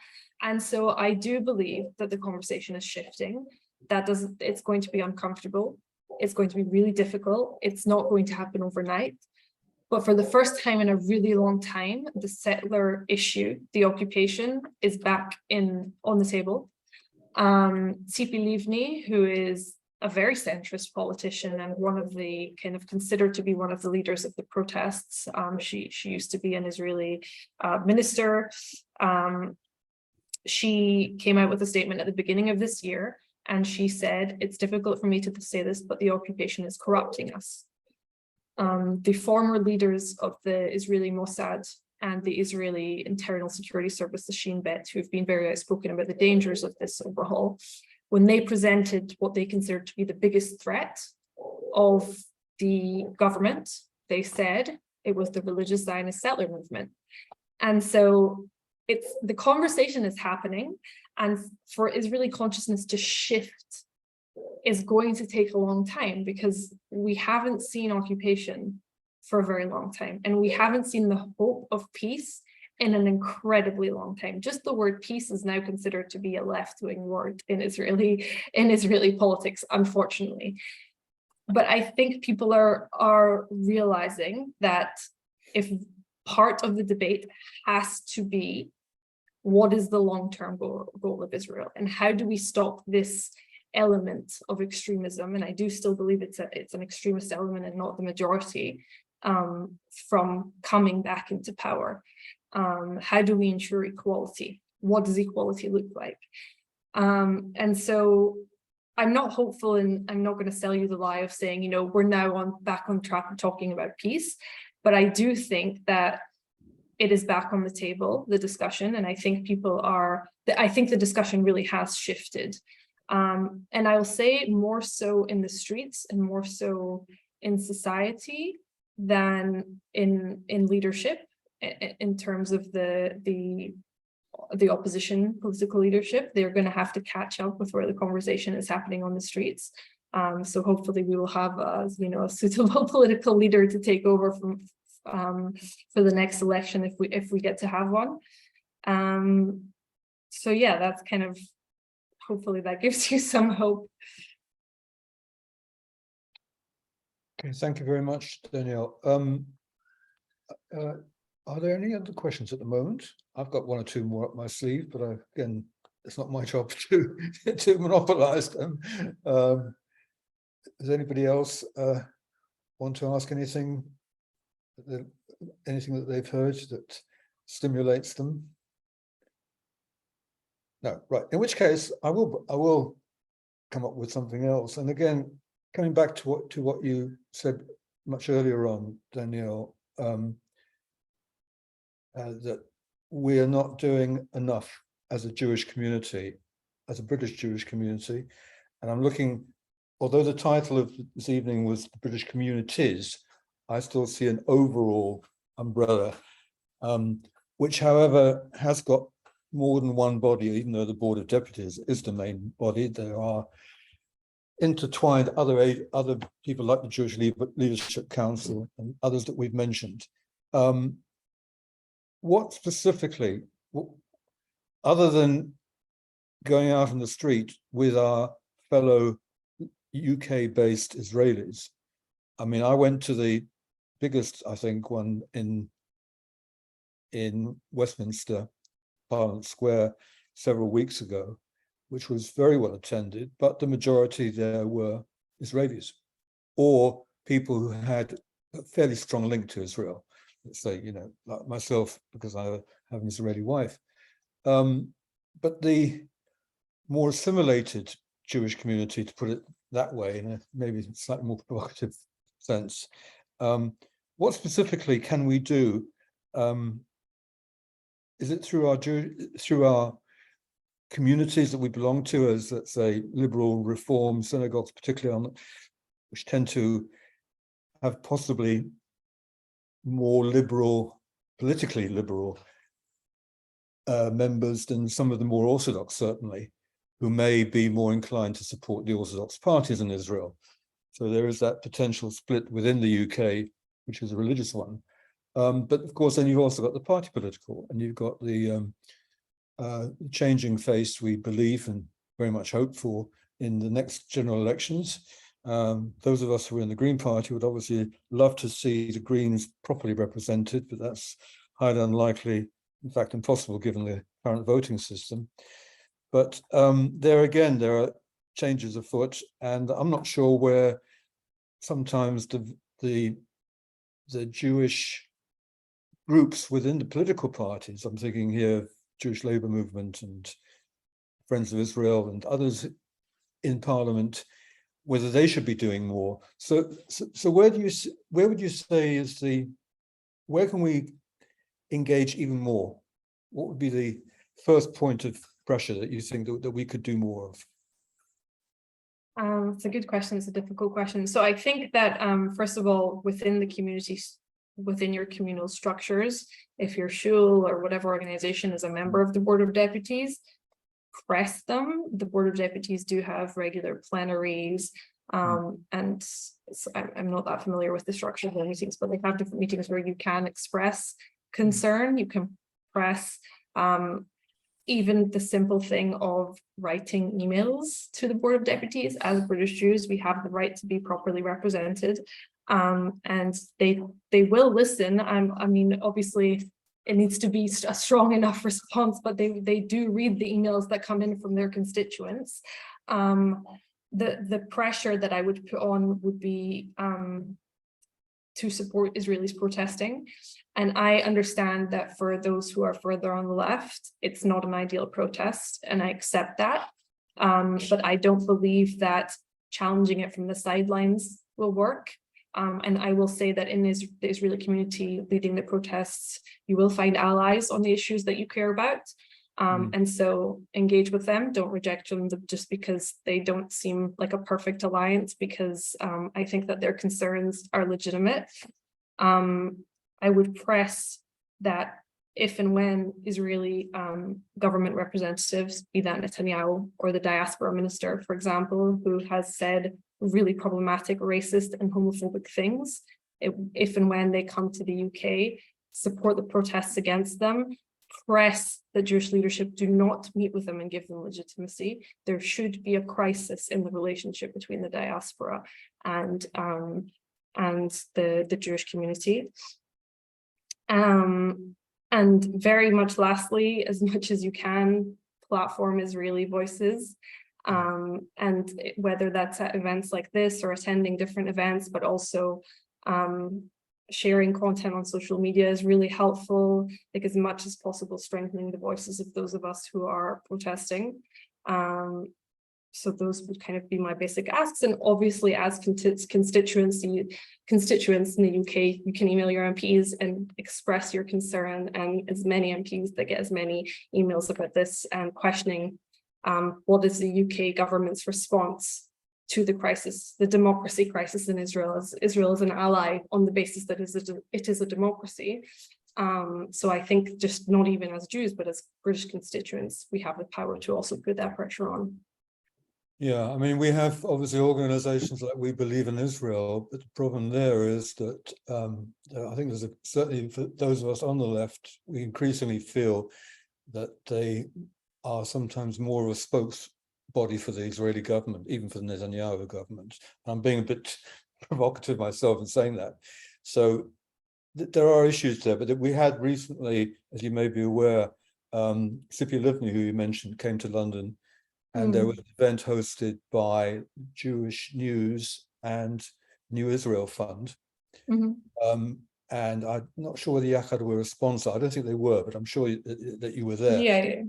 And so I do believe that the conversation is shifting. It's going to be uncomfortable. It's going to be really difficult. It's not going to happen overnight. But for the first time in a really long time, the settler issue, the occupation, is back on the table. Tzipi Livni, who is a very centrist politician and one of the kind of considered to be one of the leaders of the protests. She used to be an Israeli minister. She came out with a statement at the beginning of this year, and she said, "It's difficult for me to say this, but the occupation is corrupting us." The former leaders of the Israeli Mossad and the Israeli Internal Security Service, the Shin Bet, who've been very outspoken about the dangers of this overhaul, when they presented what they considered to be the biggest threat of the government, they said it was the religious Zionist settler movement. And so the conversation is happening, and for Israeli consciousness to shift is going to take a long time, because we haven't seen occupation for a very long time, and we haven't seen the hope of peace in an incredibly long time. Just the word peace is now considered to be a left-wing word in Israeli politics, unfortunately. But I think people are realizing that if part of the debate has to be, what is the long-term goal of Israel, and how do we stop this element of extremism? And I do still believe it's an extremist element and not the majority, from coming back into power. How do we ensure equality? What does equality look like? And so I'm not hopeful, and I'm not going to sell you the lie of saying, you know, we're now back on track of talking about peace. But I do think that it is back on the table, the discussion, and I think I think the discussion really has shifted. And I will say more so in the streets and more so in society than in leadership, in terms of the opposition political leadership. They're going to have to catch up with where the conversation is happening on the streets. So hopefully we will have a suitable political leader to take over from for the next election if we get to have one. So yeah, that's kind of, hopefully that gives you some hope. Okay, thank you very much, Danielle. Are there any other questions at the moment? I've got one or two more up my sleeve, but again, it's not my job to monopolize them. Does anybody else want to ask anything that they've heard that stimulates them? No, right. In which case, I will come up with something else. And again, coming back to what you said much earlier on, Danielle, that we are not doing enough as a Jewish community, as a British Jewish community. And I'm looking, although the title of this evening was the British Communities, I still see an overall umbrella, which, however, has got more than one body, even though the Board of Deputies is the main body. There are intertwined other people like the Jewish Leadership Council and others that we've mentioned. What specifically, other than going out on the street with our fellow UK-based Israelis? I mean, I went to the biggest, I think, one in Westminster, Parliament Square, several weeks ago, which was very well attended, but the majority there were Israelis or people who had a fairly strong link to Israel. Let's say, like myself, because I have an Israeli wife. But the more assimilated Jewish community, to put it that way, in a maybe slightly more provocative sense, what specifically can we do? Is it through our communities that we belong to, as, let's say, liberal reform synagogues, particularly which tend to have possibly more liberal, politically liberal members than some of the more Orthodox, certainly, who may be more inclined to support the Orthodox parties in Israel. So there is that potential split within the UK, which is a religious one. But of course, then you've also got the party political, and you've got the changing face, we believe and very much hope for, in the next general elections. Those of us who are in the Green Party would obviously love to see the Greens properly represented, but that's highly unlikely, in fact impossible, given the current voting system. But there again, there are changes afoot, and I'm not sure where sometimes the Jewish groups within the political parties, I'm thinking here of Jewish Labour Movement and Friends of Israel and others in Parliament, whether they should be doing more. So where would you say where can we engage even more? What would be the first point of pressure that you think that we could do more of? It's a good question. It's a difficult question. So I think that first of all, within the communities, within your communal structures, if your shul or whatever organization is a member of the Board of Deputies, press them. The Board of Deputies do have regular plenaries, and I'm not that familiar with the structure of their meetings, but they have different meetings where you can express concern, you can press. Even the simple thing of writing emails to the Board of Deputies. As British Jews, we have the right to be properly represented, and they will listen. I mean, obviously, it needs to be a strong enough response, but they do read the emails that come in from their constituents. The pressure that I would put on would be to support Israelis protesting. And I understand that for those who are further on the left, it's not an ideal protest, and I accept that. But I don't believe that challenging it from the sidelines will work. And I will say that in the Israeli community leading the protests, you will find allies on the issues that you care about. And so engage with them, don't reject them just because they don't seem like a perfect alliance, because I think that their concerns are legitimate. I would press that if and when Israeli government representatives, be that Netanyahu or the diaspora minister, for example, who has said really problematic, racist and homophobic things, if and when they come to the UK, support the protests against them, press the Jewish leadership do not meet with them and give them legitimacy. There should be a crisis in the relationship between the diaspora and the Jewish community. And very much lastly, as much as you can, platform Israeli voices. And whether that's at events like this or attending different events, but also sharing content on social media is really helpful, like as much as possible strengthening the voices of those of us who are protesting. So those would kind of be my basic asks. And obviously as constituents in the UK, you can email your MPs and express your concern, and as many MPs that get as many emails about this and questioning what is the UK government's response to the crisis, the democracy crisis in Israel, as Israel is an ally on the basis that it is a democracy. So I think just not even as Jews, but as British constituents, we have the power to also put that pressure on. Yeah, I mean, we have obviously organizations like We Believe in Israel, but the problem there is that I think there's certainly for those of us on the left, we increasingly feel that they are sometimes more of a spokesbody for the Israeli government, even for the Netanyahu government. I'm being a bit provocative myself in saying that. So there are issues there, but we had recently, as you may be aware, Tzipi Livni, who you mentioned, came to London. And there was an event hosted by Jewish News and New Israel Fund. And I'm not sure whether Yachad were a sponsor. I don't think they were, but I'm sure that you were there. Yeah.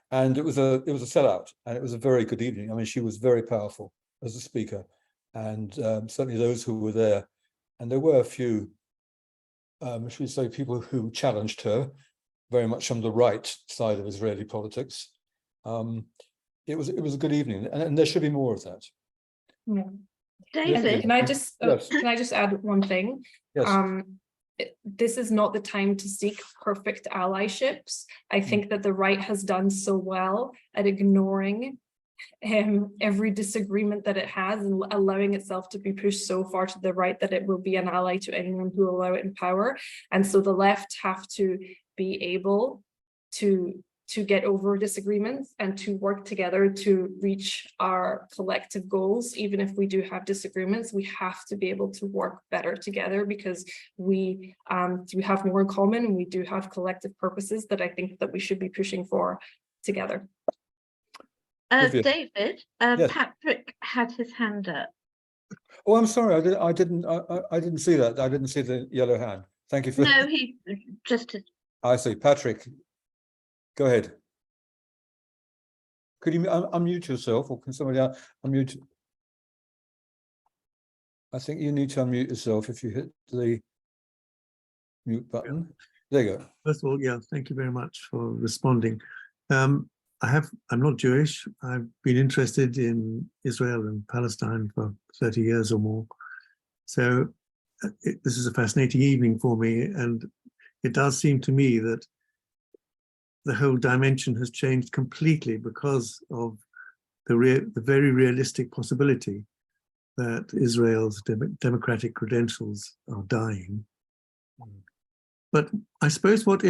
And it was a sellout, and it was a very good evening. I mean, she was very powerful as a speaker, and certainly those who were there. And there were a few, should we say, people who challenged her, very much from the right side of Israeli politics. It was a good evening, and there should be more of that. Yeah. David, Can I just Yes. can I just add one thing? Yes. This is not the time to seek perfect allyships. I think that the right has done so well at ignoring every disagreement that it has and allowing itself to be pushed so far to the right that it will be an ally to anyone who allow it in power. And so the left have to be able to get over disagreements and to work together to reach our collective goals. Even if we do have disagreements, we have to be able to work better together, because we have more in common, and we do have collective purposes that I think that we should be pushing for together. David, Yes. Patrick had his hand up. Oh, I'm sorry. I didn't see that. I didn't see the yellow hand. Thank you for. No, he just. I see. Patrick, go ahead. Could you unmute yourself, or can somebody unmute? I think you need to unmute yourself if you hit the mute button. There you go. First of all, yeah, thank you very much for responding. I'm not Jewish. I've been interested in Israel and Palestine for 30 years or more. So this is a fascinating evening for me. And it does seem to me that the whole dimension has changed completely because of the very realistic possibility that Israel's democratic credentials are dying. But I suppose what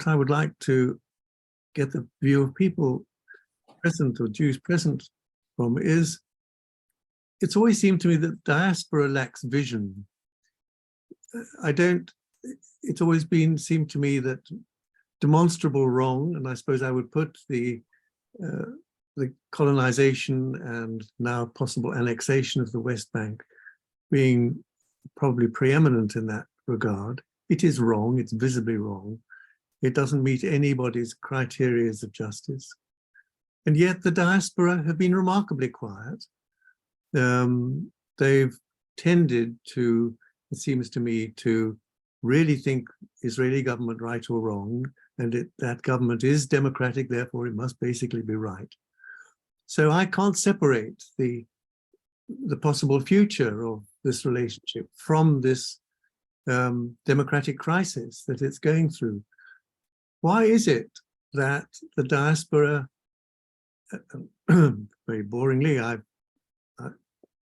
I would like to get the view of people present, or Jews present, from is, it's always seemed to me that diaspora lacks vision. It's always seemed to me that demonstrable wrong, and I suppose I would put the colonization and now possible annexation of the West Bank being probably preeminent in that regard. It is wrong, it's visibly wrong. It doesn't meet anybody's criteria of justice. And yet the diaspora have been remarkably quiet. They've tended to, it seems to me, to really think Israeli government right or wrong, and that government is democratic, therefore it must basically be right. So I can't separate the possible future of this relationship from this democratic crisis that it's going through. Why is it that the diaspora, very boringly,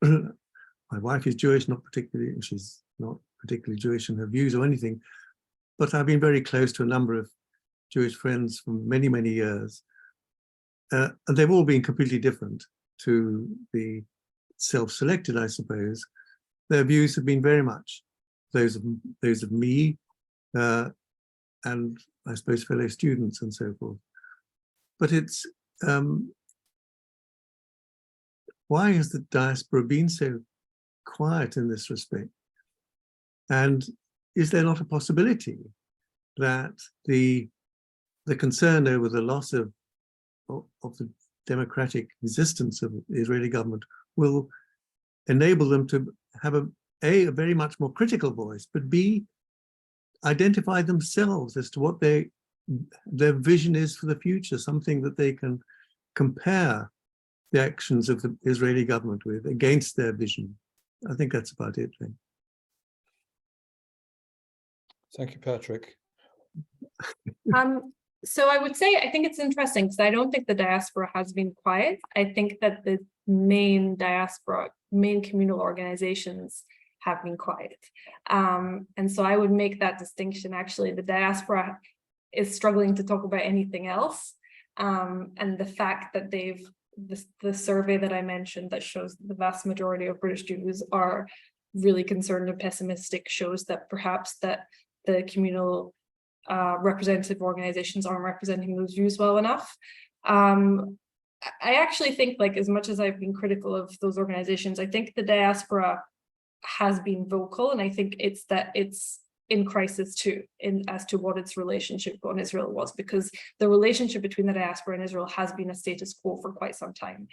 my wife is Jewish, she's not particularly Jewish in her views or anything, but I've been very close to a number of Jewish friends for many, many years. And they've all been completely different to the self-selected, I suppose. Their views have been very much those of me and I suppose fellow students and so forth. But it's why has the diaspora been so quiet in this respect? And is there not a possibility that the concern over the loss of the democratic existence of the Israeli government will enable them to have a very much more critical voice, but B, identify themselves as to what their vision is for the future, something that they can compare the actions of the Israeli government with against their vision. I think that's about it then. Thank you, Patrick. So I would say, I think it's interesting because I don't think the diaspora has been quiet. I think that the main communal organizations have been quiet. And so I would make that distinction. Actually, the diaspora is struggling to talk about anything else. And the fact that the survey that I mentioned that shows the vast majority of British Jews are really concerned and pessimistic shows that perhaps that the communal representative organizations aren't representing those views well enough. I actually think, like, as much as I've been critical of those organizations, I think the diaspora has been vocal, and I think it's in crisis too, as to what its relationship on Israel was, because the relationship between the diaspora and Israel has been a status quo for quite some time,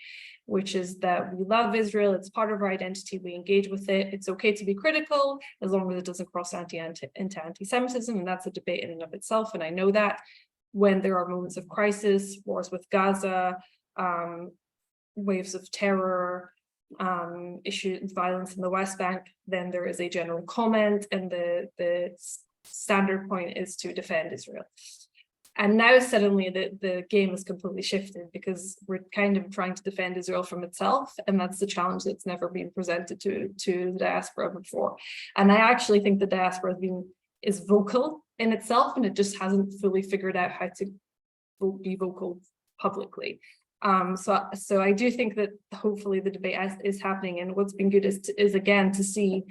which is that we love Israel, it's part of our identity, we engage with it, it's okay to be critical as long as it doesn't cross into anti-Semitism, and that's a debate in and of itself, and I know that. When there are moments of crisis, wars with Gaza, waves of terror, violence in the West Bank, then there is a general comment, and the standard point is to defend Israel. And now suddenly the game is completely shifted, because we're kind of trying to defend Israel from itself, and that's the challenge that's never been presented to the diaspora before. And I actually think the diaspora is vocal in itself, and it just hasn't fully figured out how to be vocal publicly. So I do think that hopefully the debate is happening, and what's been good is again to see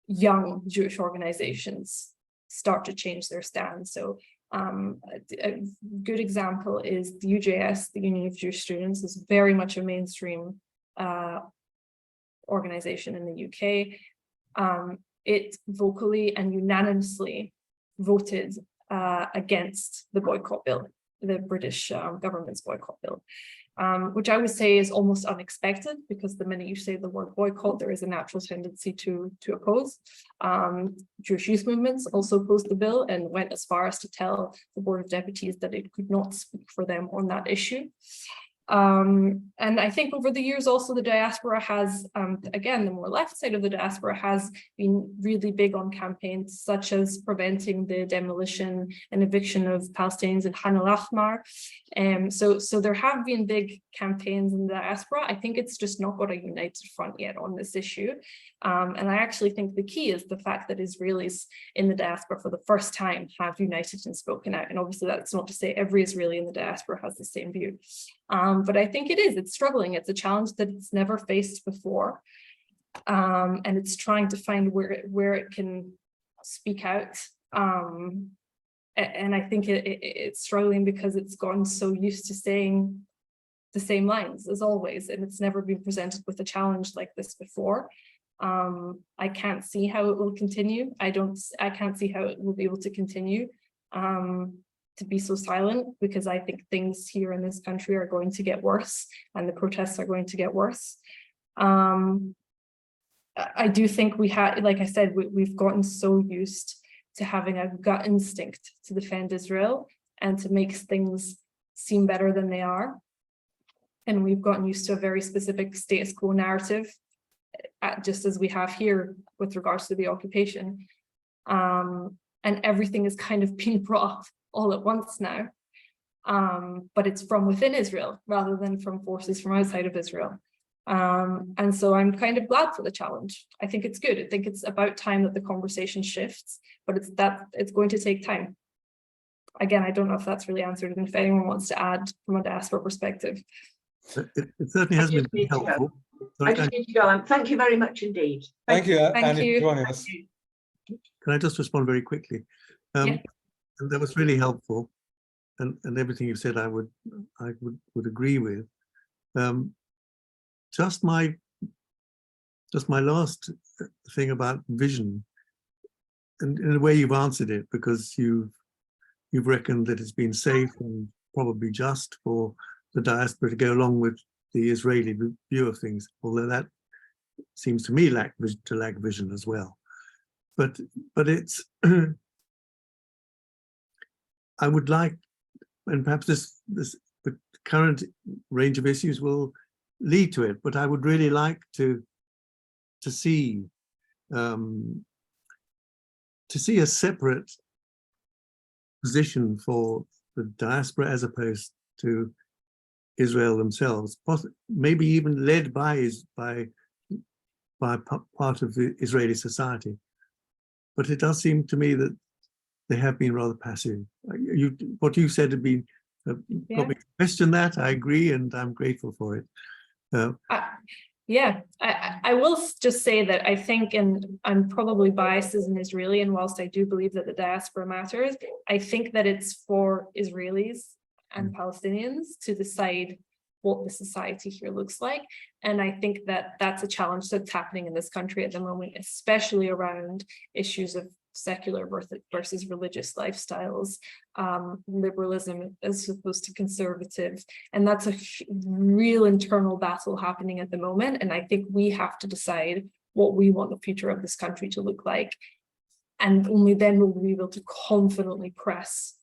young Jewish organizations start to change their stance. So a good example is the UJS, the Union of Jewish Students, is very much a mainstream organization in the UK. It vocally and unanimously voted against the boycott bill, the British government's boycott bill, which I would say is almost unexpected, because the minute you say the word boycott, there is a natural tendency to oppose. Jewish youth movements also opposed the bill and went as far as to tell the Board of Deputies that it could not speak for them on that issue. And I think over the years also the diaspora has, again, the more left side of the diaspora has been really big on campaigns such as preventing the demolition and eviction of Palestinians in Khan al-Ahmar. So there have been big campaigns in the diaspora. I think it's just not got a united front yet on this issue. And I actually think the key is the fact that Israelis in the diaspora for the first time have united and spoken out. And obviously that's not to say every Israeli in the diaspora has the same view. But I think it's struggling. It's a challenge that it's never faced before. And it's trying to find where it can speak out. And I think it's struggling because it's gotten so used to saying the same lines as always, and it's never been presented with a challenge like this before. I can't see how it will continue. I can't see how it will be able to continue to be so silent, because I think things here in this country are going to get worse, and the protests are going to get worse. I do think like I said, we've gotten so used to having a gut instinct to defend Israel and to make things seem better than they are. And we've gotten used to a very specific status quo narrative just as we have here with regards to the occupation. And everything is kind of being brought all at once now. But it's from within Israel rather than from forces from outside of Israel. And so I'm kind of glad for the challenge. I think it's good. I think it's about time that the conversation shifts, but it's going to take time. Again, I don't know if that's really answered, and if anyone wants to add from a diaspora perspective. It certainly has been helpful. I just need to go. Thank you very much indeed. Thank you, Thank Annie, you. for joining us. Can I just respond very quickly? Yeah. And that was really helpful, and everything you said I would agree with. Just my last thing about vision, and in a way you've answered it, because you've reckoned that it's been safe and probably just for the diaspora to go along with the Israeli view of things, although that seems to me to lack vision as well. But it's I would like, and perhaps the current range of issues will lead to it, but I would really like to see a separate position for the diaspora as opposed to Israel themselves, maybe even led by part of the Israeli society. But it does seem to me that they have been rather passive. What you said had been probably question that. I agree, and I'm grateful for it. Yeah, I will just say that I think, and I'm probably biased as an Israeli, and whilst I do believe that the diaspora matters, I think that it's for Israelis and Palestinians to decide what the society here looks like. And I think that that's a challenge that's happening in this country at the moment, especially around issues of secular versus religious lifestyles, liberalism as opposed to conservative. And that's a real internal battle happening at the moment. And I think we have to decide what we want the future of this country to look like. And only then will we be able to confidently press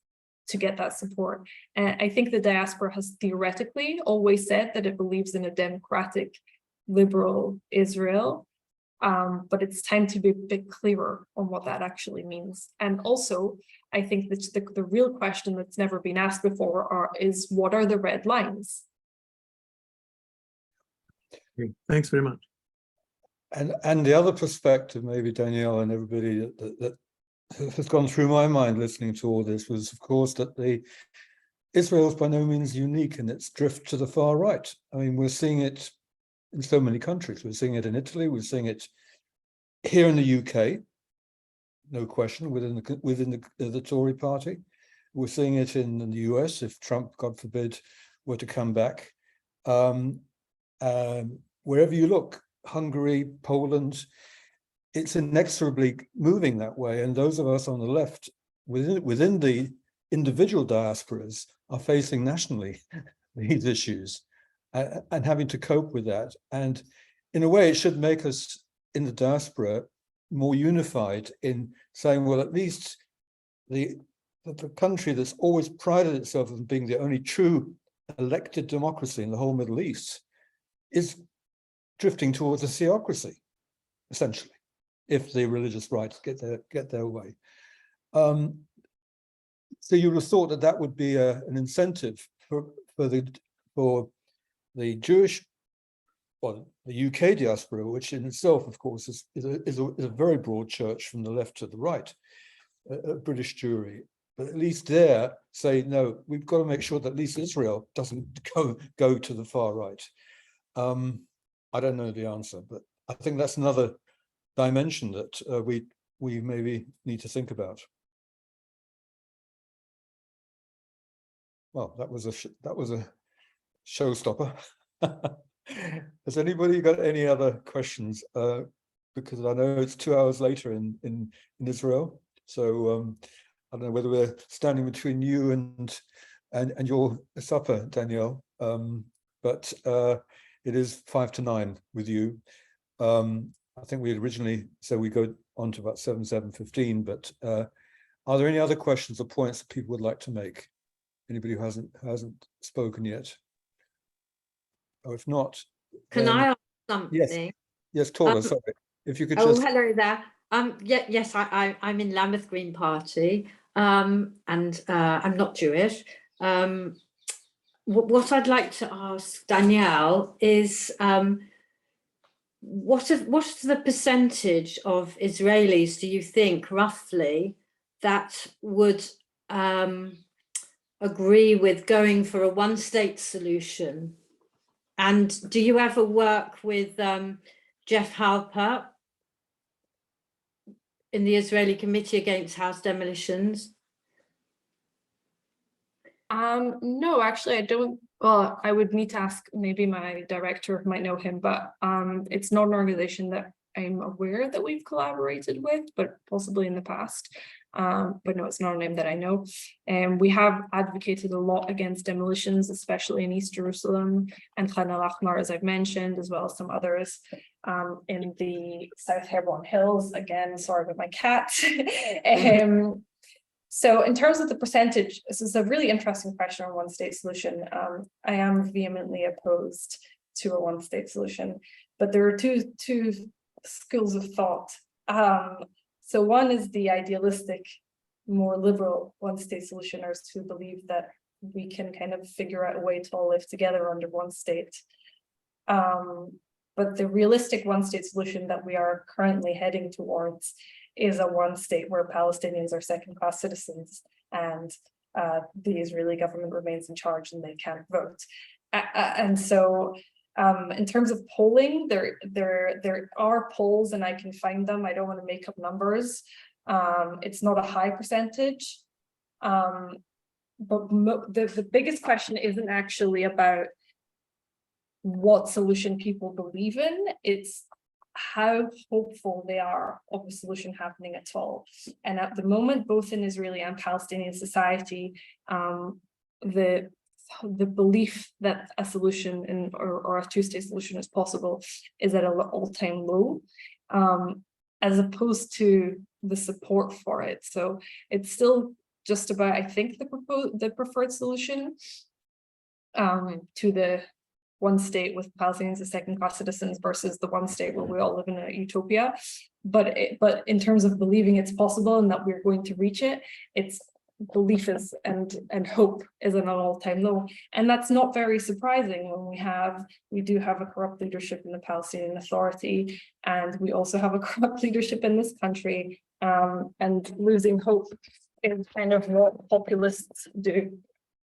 to get that support. And I think the diaspora has theoretically always said that it believes in a democratic, liberal Israel. But it's time to be a bit clearer on what that actually means. And also, I think that the real question that's never been asked before is what are the red lines? Okay, thanks very much. And the other perspective, maybe Danielle and everybody that has gone through my mind listening to all this was, of course, that Israel is by no means unique in its drift to the far right. I mean, we're seeing it in so many countries. We're seeing it in Italy. We're seeing it here in the UK, no question, within the Tory party. We're seeing it in the US if Trump, God forbid, were to come back. Wherever you look, Hungary, Poland, it's inexorably moving that way. And those of us on the left, within the individual diasporas, are facing nationally these issues and having to cope with that. And in a way, it should make us in the diaspora more unified in saying, well, at least the country that's always prided itself on being the only true elected democracy in the whole Middle East is drifting towards a theocracy, essentially, if the religious rights get their way. So you would have thought that would be an incentive for the Jewish, well, the UK diaspora, which in itself, of course, is a very broad church from the left to the right, a British Jewry. But at least there say, no, we've got to make sure that at least Israel doesn't go to the far right. I don't know the answer, but I think that's another dimension that we maybe need to think about. Well, that was a showstopper. Has anybody got any other questions? Because I know it's 2 hours later in Israel, so I don't know whether we're standing between you and your supper, Danielle. But it is 5 to 9 with you. I think we originally said we go on to about 7:15. But are there any other questions or points that people would like to make? Anybody who hasn't spoken yet? Or if not, Can then, I ask something? Yes, Torla, sorry. If you could Oh, just, hello there. Yes, I'm in Lambeth Green Party, and I'm not Jewish. What I'd like to ask Danielle is, what's the percentage of Israelis do you think roughly that would agree with going for a one-state solution? And do you ever work with Jeff Halper in the Israeli Committee Against House Demolitions? No, actually, I don't. Well, I would need to ask, maybe my director might know him, but it's not an organization that I'm aware that we've collaborated with, but possibly in the past. But no, it's not a name that I know. And we have advocated a lot against demolitions, especially in East Jerusalem and Khan al-Ahmar, as I've mentioned, as well as some others in the South Hebron Hills. Again, sorry about my cat. So in terms of the percentage, this is a really interesting question on one-state solution. I am vehemently opposed to a one-state solution, but there are two schools of thought. So one is the idealistic, more liberal one-state solutioners who believe that we can kind of figure out a way to all live together under one state. But the realistic one-state solution that we are currently heading towards is a one state where Palestinians are second-class citizens and the Israeli government remains in charge and they can't vote. And so in terms of polling, there are polls and I can find them. I don't want to make up numbers. It's not a high percentage. But the biggest question isn't actually about what solution people believe in. It's how hopeful they are of a solution happening at all. And at the moment, both in Israeli and Palestinian society, the belief that a solution or a two-state solution is possible is at an all-time low, as opposed to the support for it. So it's still just about, I think, the preferred solution to the one state with Palestinians as second-class citizens versus the one state where we all live in a utopia. But in terms of believing it's possible and that we're going to reach it, its belief is and hope is at an all-time low. And that's not very surprising when we do have a corrupt leadership in the Palestinian Authority, and we also have a corrupt leadership in this country. And losing hope is kind of what populists do.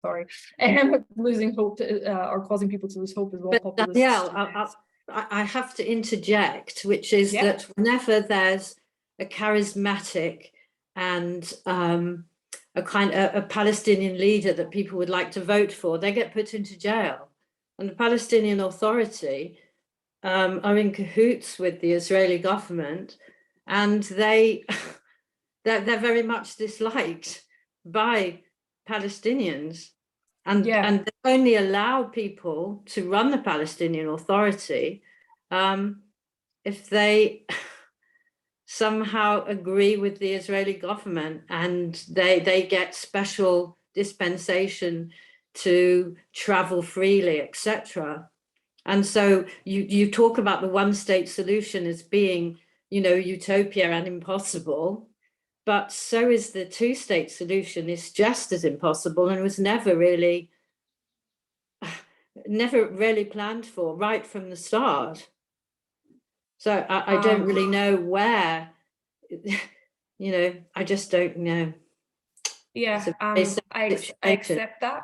Sorry, and losing hope or causing people to lose hope is what populists do. Danielle, I have to interject, which is that whenever there's a charismatic and a Palestinian leader that people would like to vote for, they get put into jail. And the Palestinian Authority are in cahoots with the Israeli government, and they're very much disliked by Palestinians. And they only allow people to run the Palestinian Authority if they somehow agree with the Israeli government and they get special dispensation to travel freely, etc. And so you talk about the one-state solution as being, utopia and impossible, but so is the two-state solution. Is just as impossible and was never really planned for right from the start. So I don't really know where, I just don't know. Yeah, I accept that.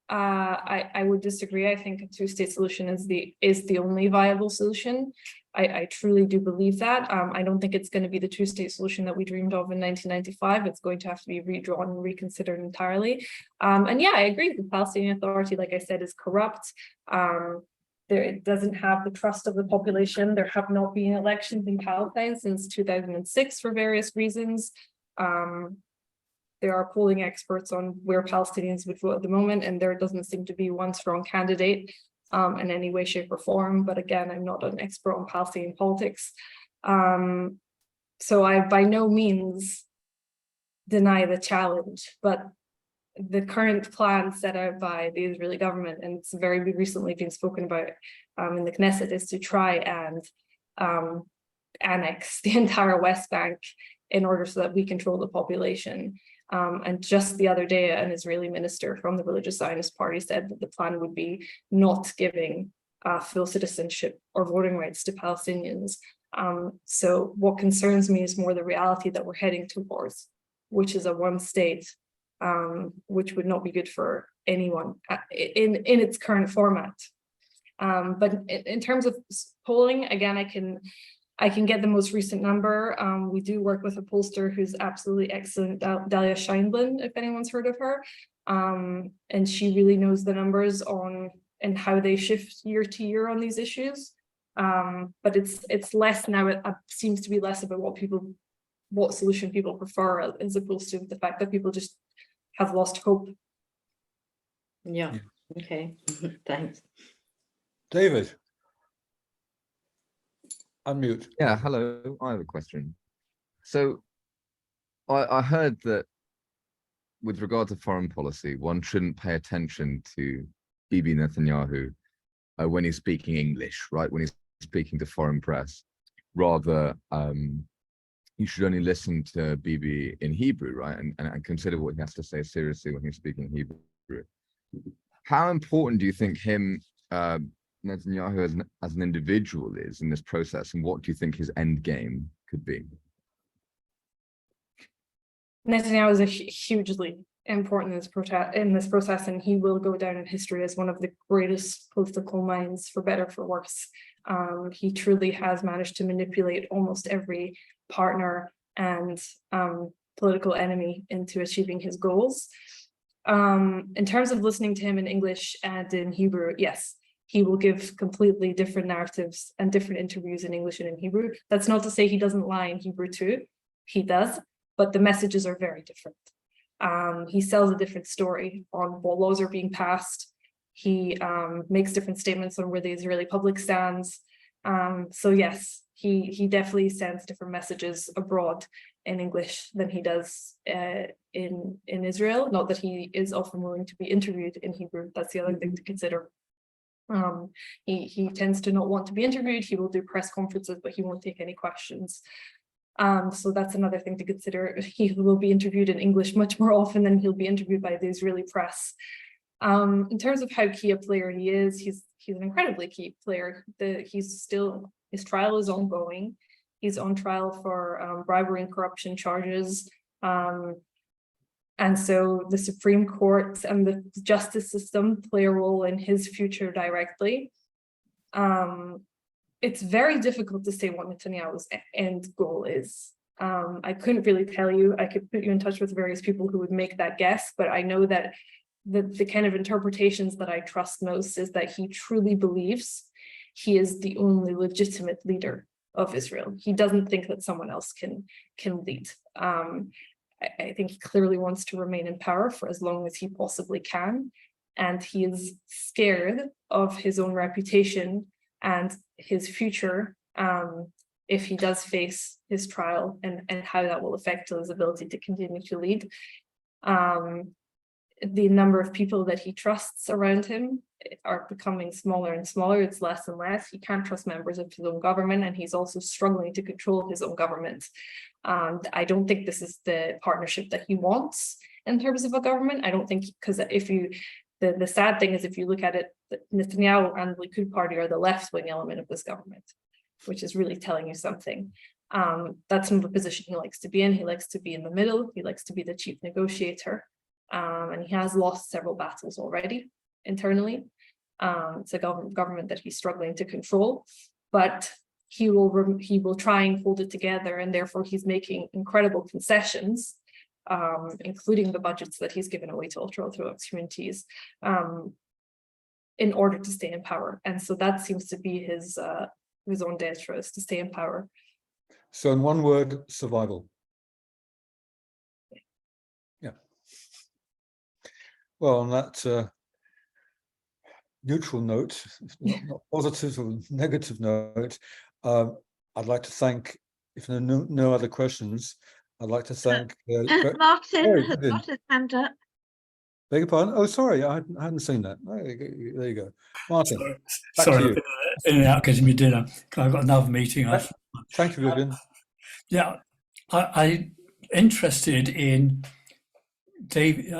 I would disagree. I think a two-state solution is the only viable solution. I truly do believe that. I don't think it's going to be the two-state solution that we dreamed of in 1995. It's going to have to be redrawn and reconsidered entirely. And yeah, I agree. The Palestinian Authority, like I said, is corrupt. It doesn't have the trust of the population. There have not been elections in Palestine since 2006 for various reasons. There are polling experts on where Palestinians would vote at the moment, and there doesn't seem to be one strong candidate in any way, shape, or form. But again, I'm not an expert on Palestinian politics. So I by no means deny the challenge, but the current plan set out by the Israeli government, and it's very recently been spoken about in the Knesset, is to try and annex the entire West Bank in order so that we control the population. And just the other day, an Israeli minister from the Religious Zionist Party said that the plan would be not giving full citizenship or voting rights to Palestinians. So what concerns me is more the reality that we're heading towards, which is a one state, which would not be good for anyone in its current format. But in terms of polling, again, I can get the most recent number. We do work with a pollster who's absolutely excellent, Dalia Scheinblin, if anyone's heard of her. And she really knows the numbers on and how they shift year to year on these issues. But it's less now, it seems to be less about what solution people prefer, as opposed to the fact that people just have lost hope. Yeah, okay, thanks. David. Unmute. Yeah, hello. I have a question. So I heard that with regard to foreign policy, one shouldn't pay attention to Bibi Netanyahu when he's speaking English, right? When he's speaking to foreign press. Rather, you should only listen to Bibi in Hebrew, right? And consider what he has to say seriously when he's speaking Hebrew. How important do you think Netanyahu as an individual is in this process, and what do you think his end game could be? Netanyahu is hugely important in this process, and he will go down in history as one of the greatest political minds, for better or for worse. He truly has managed to manipulate almost every partner and political enemy into achieving his goals. In terms of listening to him in English and in Hebrew, yes, he will give completely different narratives and different interviews in English and in Hebrew. That's not to say he doesn't lie in Hebrew too. He does, but the messages are very different. He sells a different story on what laws are being passed. He makes different statements on where the Israeli public stands. So yes, he definitely sends different messages abroad in English than he does in Israel. Not that he is often willing to be interviewed in Hebrew. That's the other thing to consider. He tends to not want to be interviewed. He will do press conferences, but he won't take any questions. So that's another thing to consider. He will be interviewed in English much more often than he'll be interviewed by the Israeli press. In terms of how key a player he is, he's an incredibly key player. His trial is ongoing. He's on trial for bribery and corruption charges. And so the Supreme Court and the justice system play a role in his future directly. It's very difficult to say what Netanyahu's end goal is. I couldn't really tell you. I could put you in touch with various people who would make that guess, but I know that the kind of interpretations that I trust most is that he truly believes he is the only legitimate leader of Israel. He doesn't think that someone else can lead. I think he clearly wants to remain in power for as long as he possibly can. And he is scared of his own reputation and his future if he does face his trial, and how that will affect his ability to continue to lead. The number of people that he trusts around him are becoming smaller and smaller. It's less and less. He can't trust members of his own government, and he's also struggling to control his own government. I don't think this is the partnership that he wants in terms of a government. I don't think, because the sad thing is, if you look at it, Netanyahu and the Likud party are the left-wing element of this government, which is really telling you something. That's not the position he likes to be in. He likes to be in the middle. He likes to be the chief negotiator. And he has lost several battles already internally. It's a government that he's struggling to control, but he will try and hold it together, and therefore he's making incredible concessions, including the budgets that he's given away to ultra-Orthodox communities, in order to stay in power. And so that seems to be his own d'etre, is to stay in power. So in one word, survival. Yeah. Well, on that neutral note, not positive or negative note, I'd like to thank, if there are no other questions, I'd like to thank Martin Mary, has got his hand up. Beg your pardon? Oh, sorry, I hadn't seen that. Oh, there you go. Martin, back Sorry, to I've you. been in and out getting me dinner. I've got another meeting. Thank you, Vivian. Yeah, I interested in David.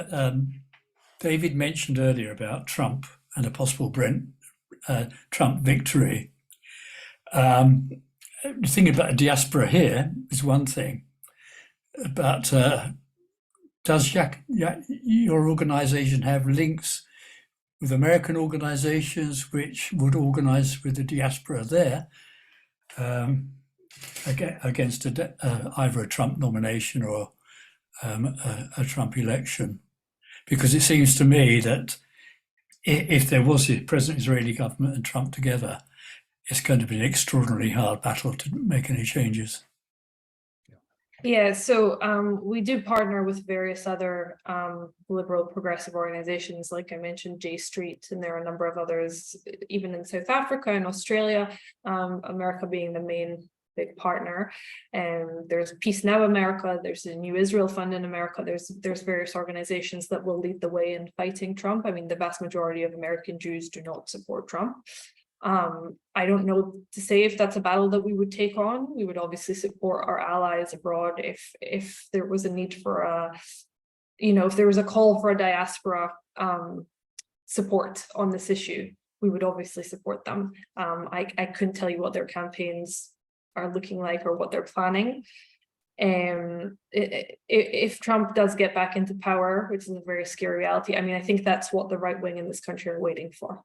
David mentioned earlier about Trump and a possible Trump victory. Thinking about a diaspora here is one thing, but does your organisation have links with American organisations which would organise with the diaspora there against either a Trump nomination or a Trump election? Because it seems to me that if there was the present Israeli government and Trump together, it's going to be an extraordinarily hard battle to make any changes. Yeah, so we do partner with various other liberal progressive organizations, like I mentioned, J Street, and there are a number of others, even in South Africa and Australia, America being the main big partner. And there's Peace Now America, there's a New Israel Fund in America, there's various organizations that will lead the way in fighting Trump. I mean, the vast majority of American Jews do not support Trump. I don't know to say if that's a battle that we would take on. We would obviously support our allies abroad if there was a need for if there was a call for a diaspora support on this issue, we would obviously support them. I couldn't tell you what their campaigns are looking like or what they're planning. If Trump does get back into power, which is a very scary reality, I mean, I think that's what the right wing in this country are waiting for.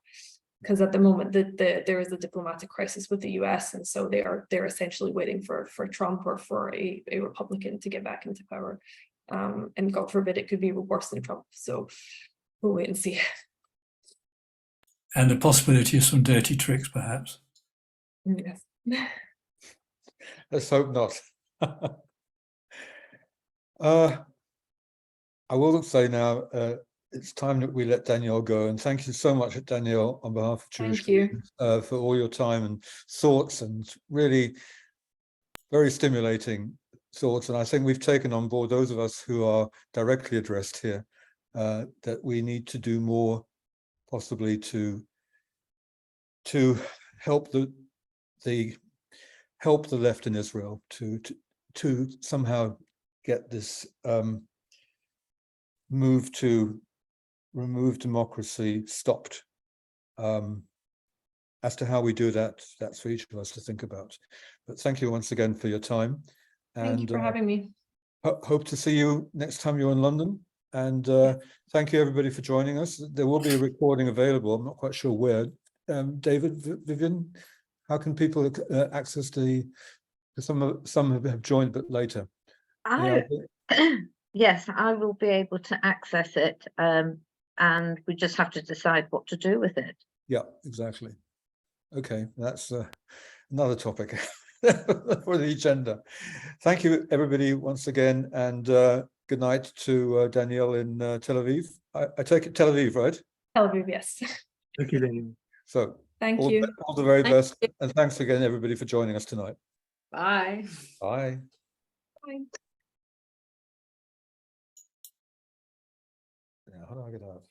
Because at the moment there is a diplomatic crisis with the US, and so they're essentially waiting for Trump or for a Republican to get back into power. And God forbid it could be worse than Trump. So we'll wait and see. And the possibility of some dirty tricks, perhaps. Yes. Let's hope not. I will say now, it's time that we let Danielle go, and thank you so much, Danielle, on behalf of Jewish Leaders, for all your time and thoughts, and really very stimulating thoughts. And I think we've taken on board, those of us who are directly addressed here, that we need to do more, possibly to help the left in Israel to somehow get this move to remove democracy stopped. As to how we do that, that's for each of us to think about. But thank you once again for your time. Thank you for having me. Hope to see you next time you're in London. And thank you everybody for joining us. There will be a recording available. I'm not quite sure where. David, Vivian, how can people access some have joined a bit later? Yes, I will be able to access it, and we just have to decide what to do with it. Yeah, exactly. Okay, that's another topic for the agenda. Thank you, everybody, once again, and good night to Danielle in Tel Aviv. I take it Tel Aviv, right? Tel Aviv, yes. Thank you, Daniel. So, Thank you. all the very best, and thanks again, everybody, for joining us tonight. Bye. Bye. Bye. Yeah, how do I get out?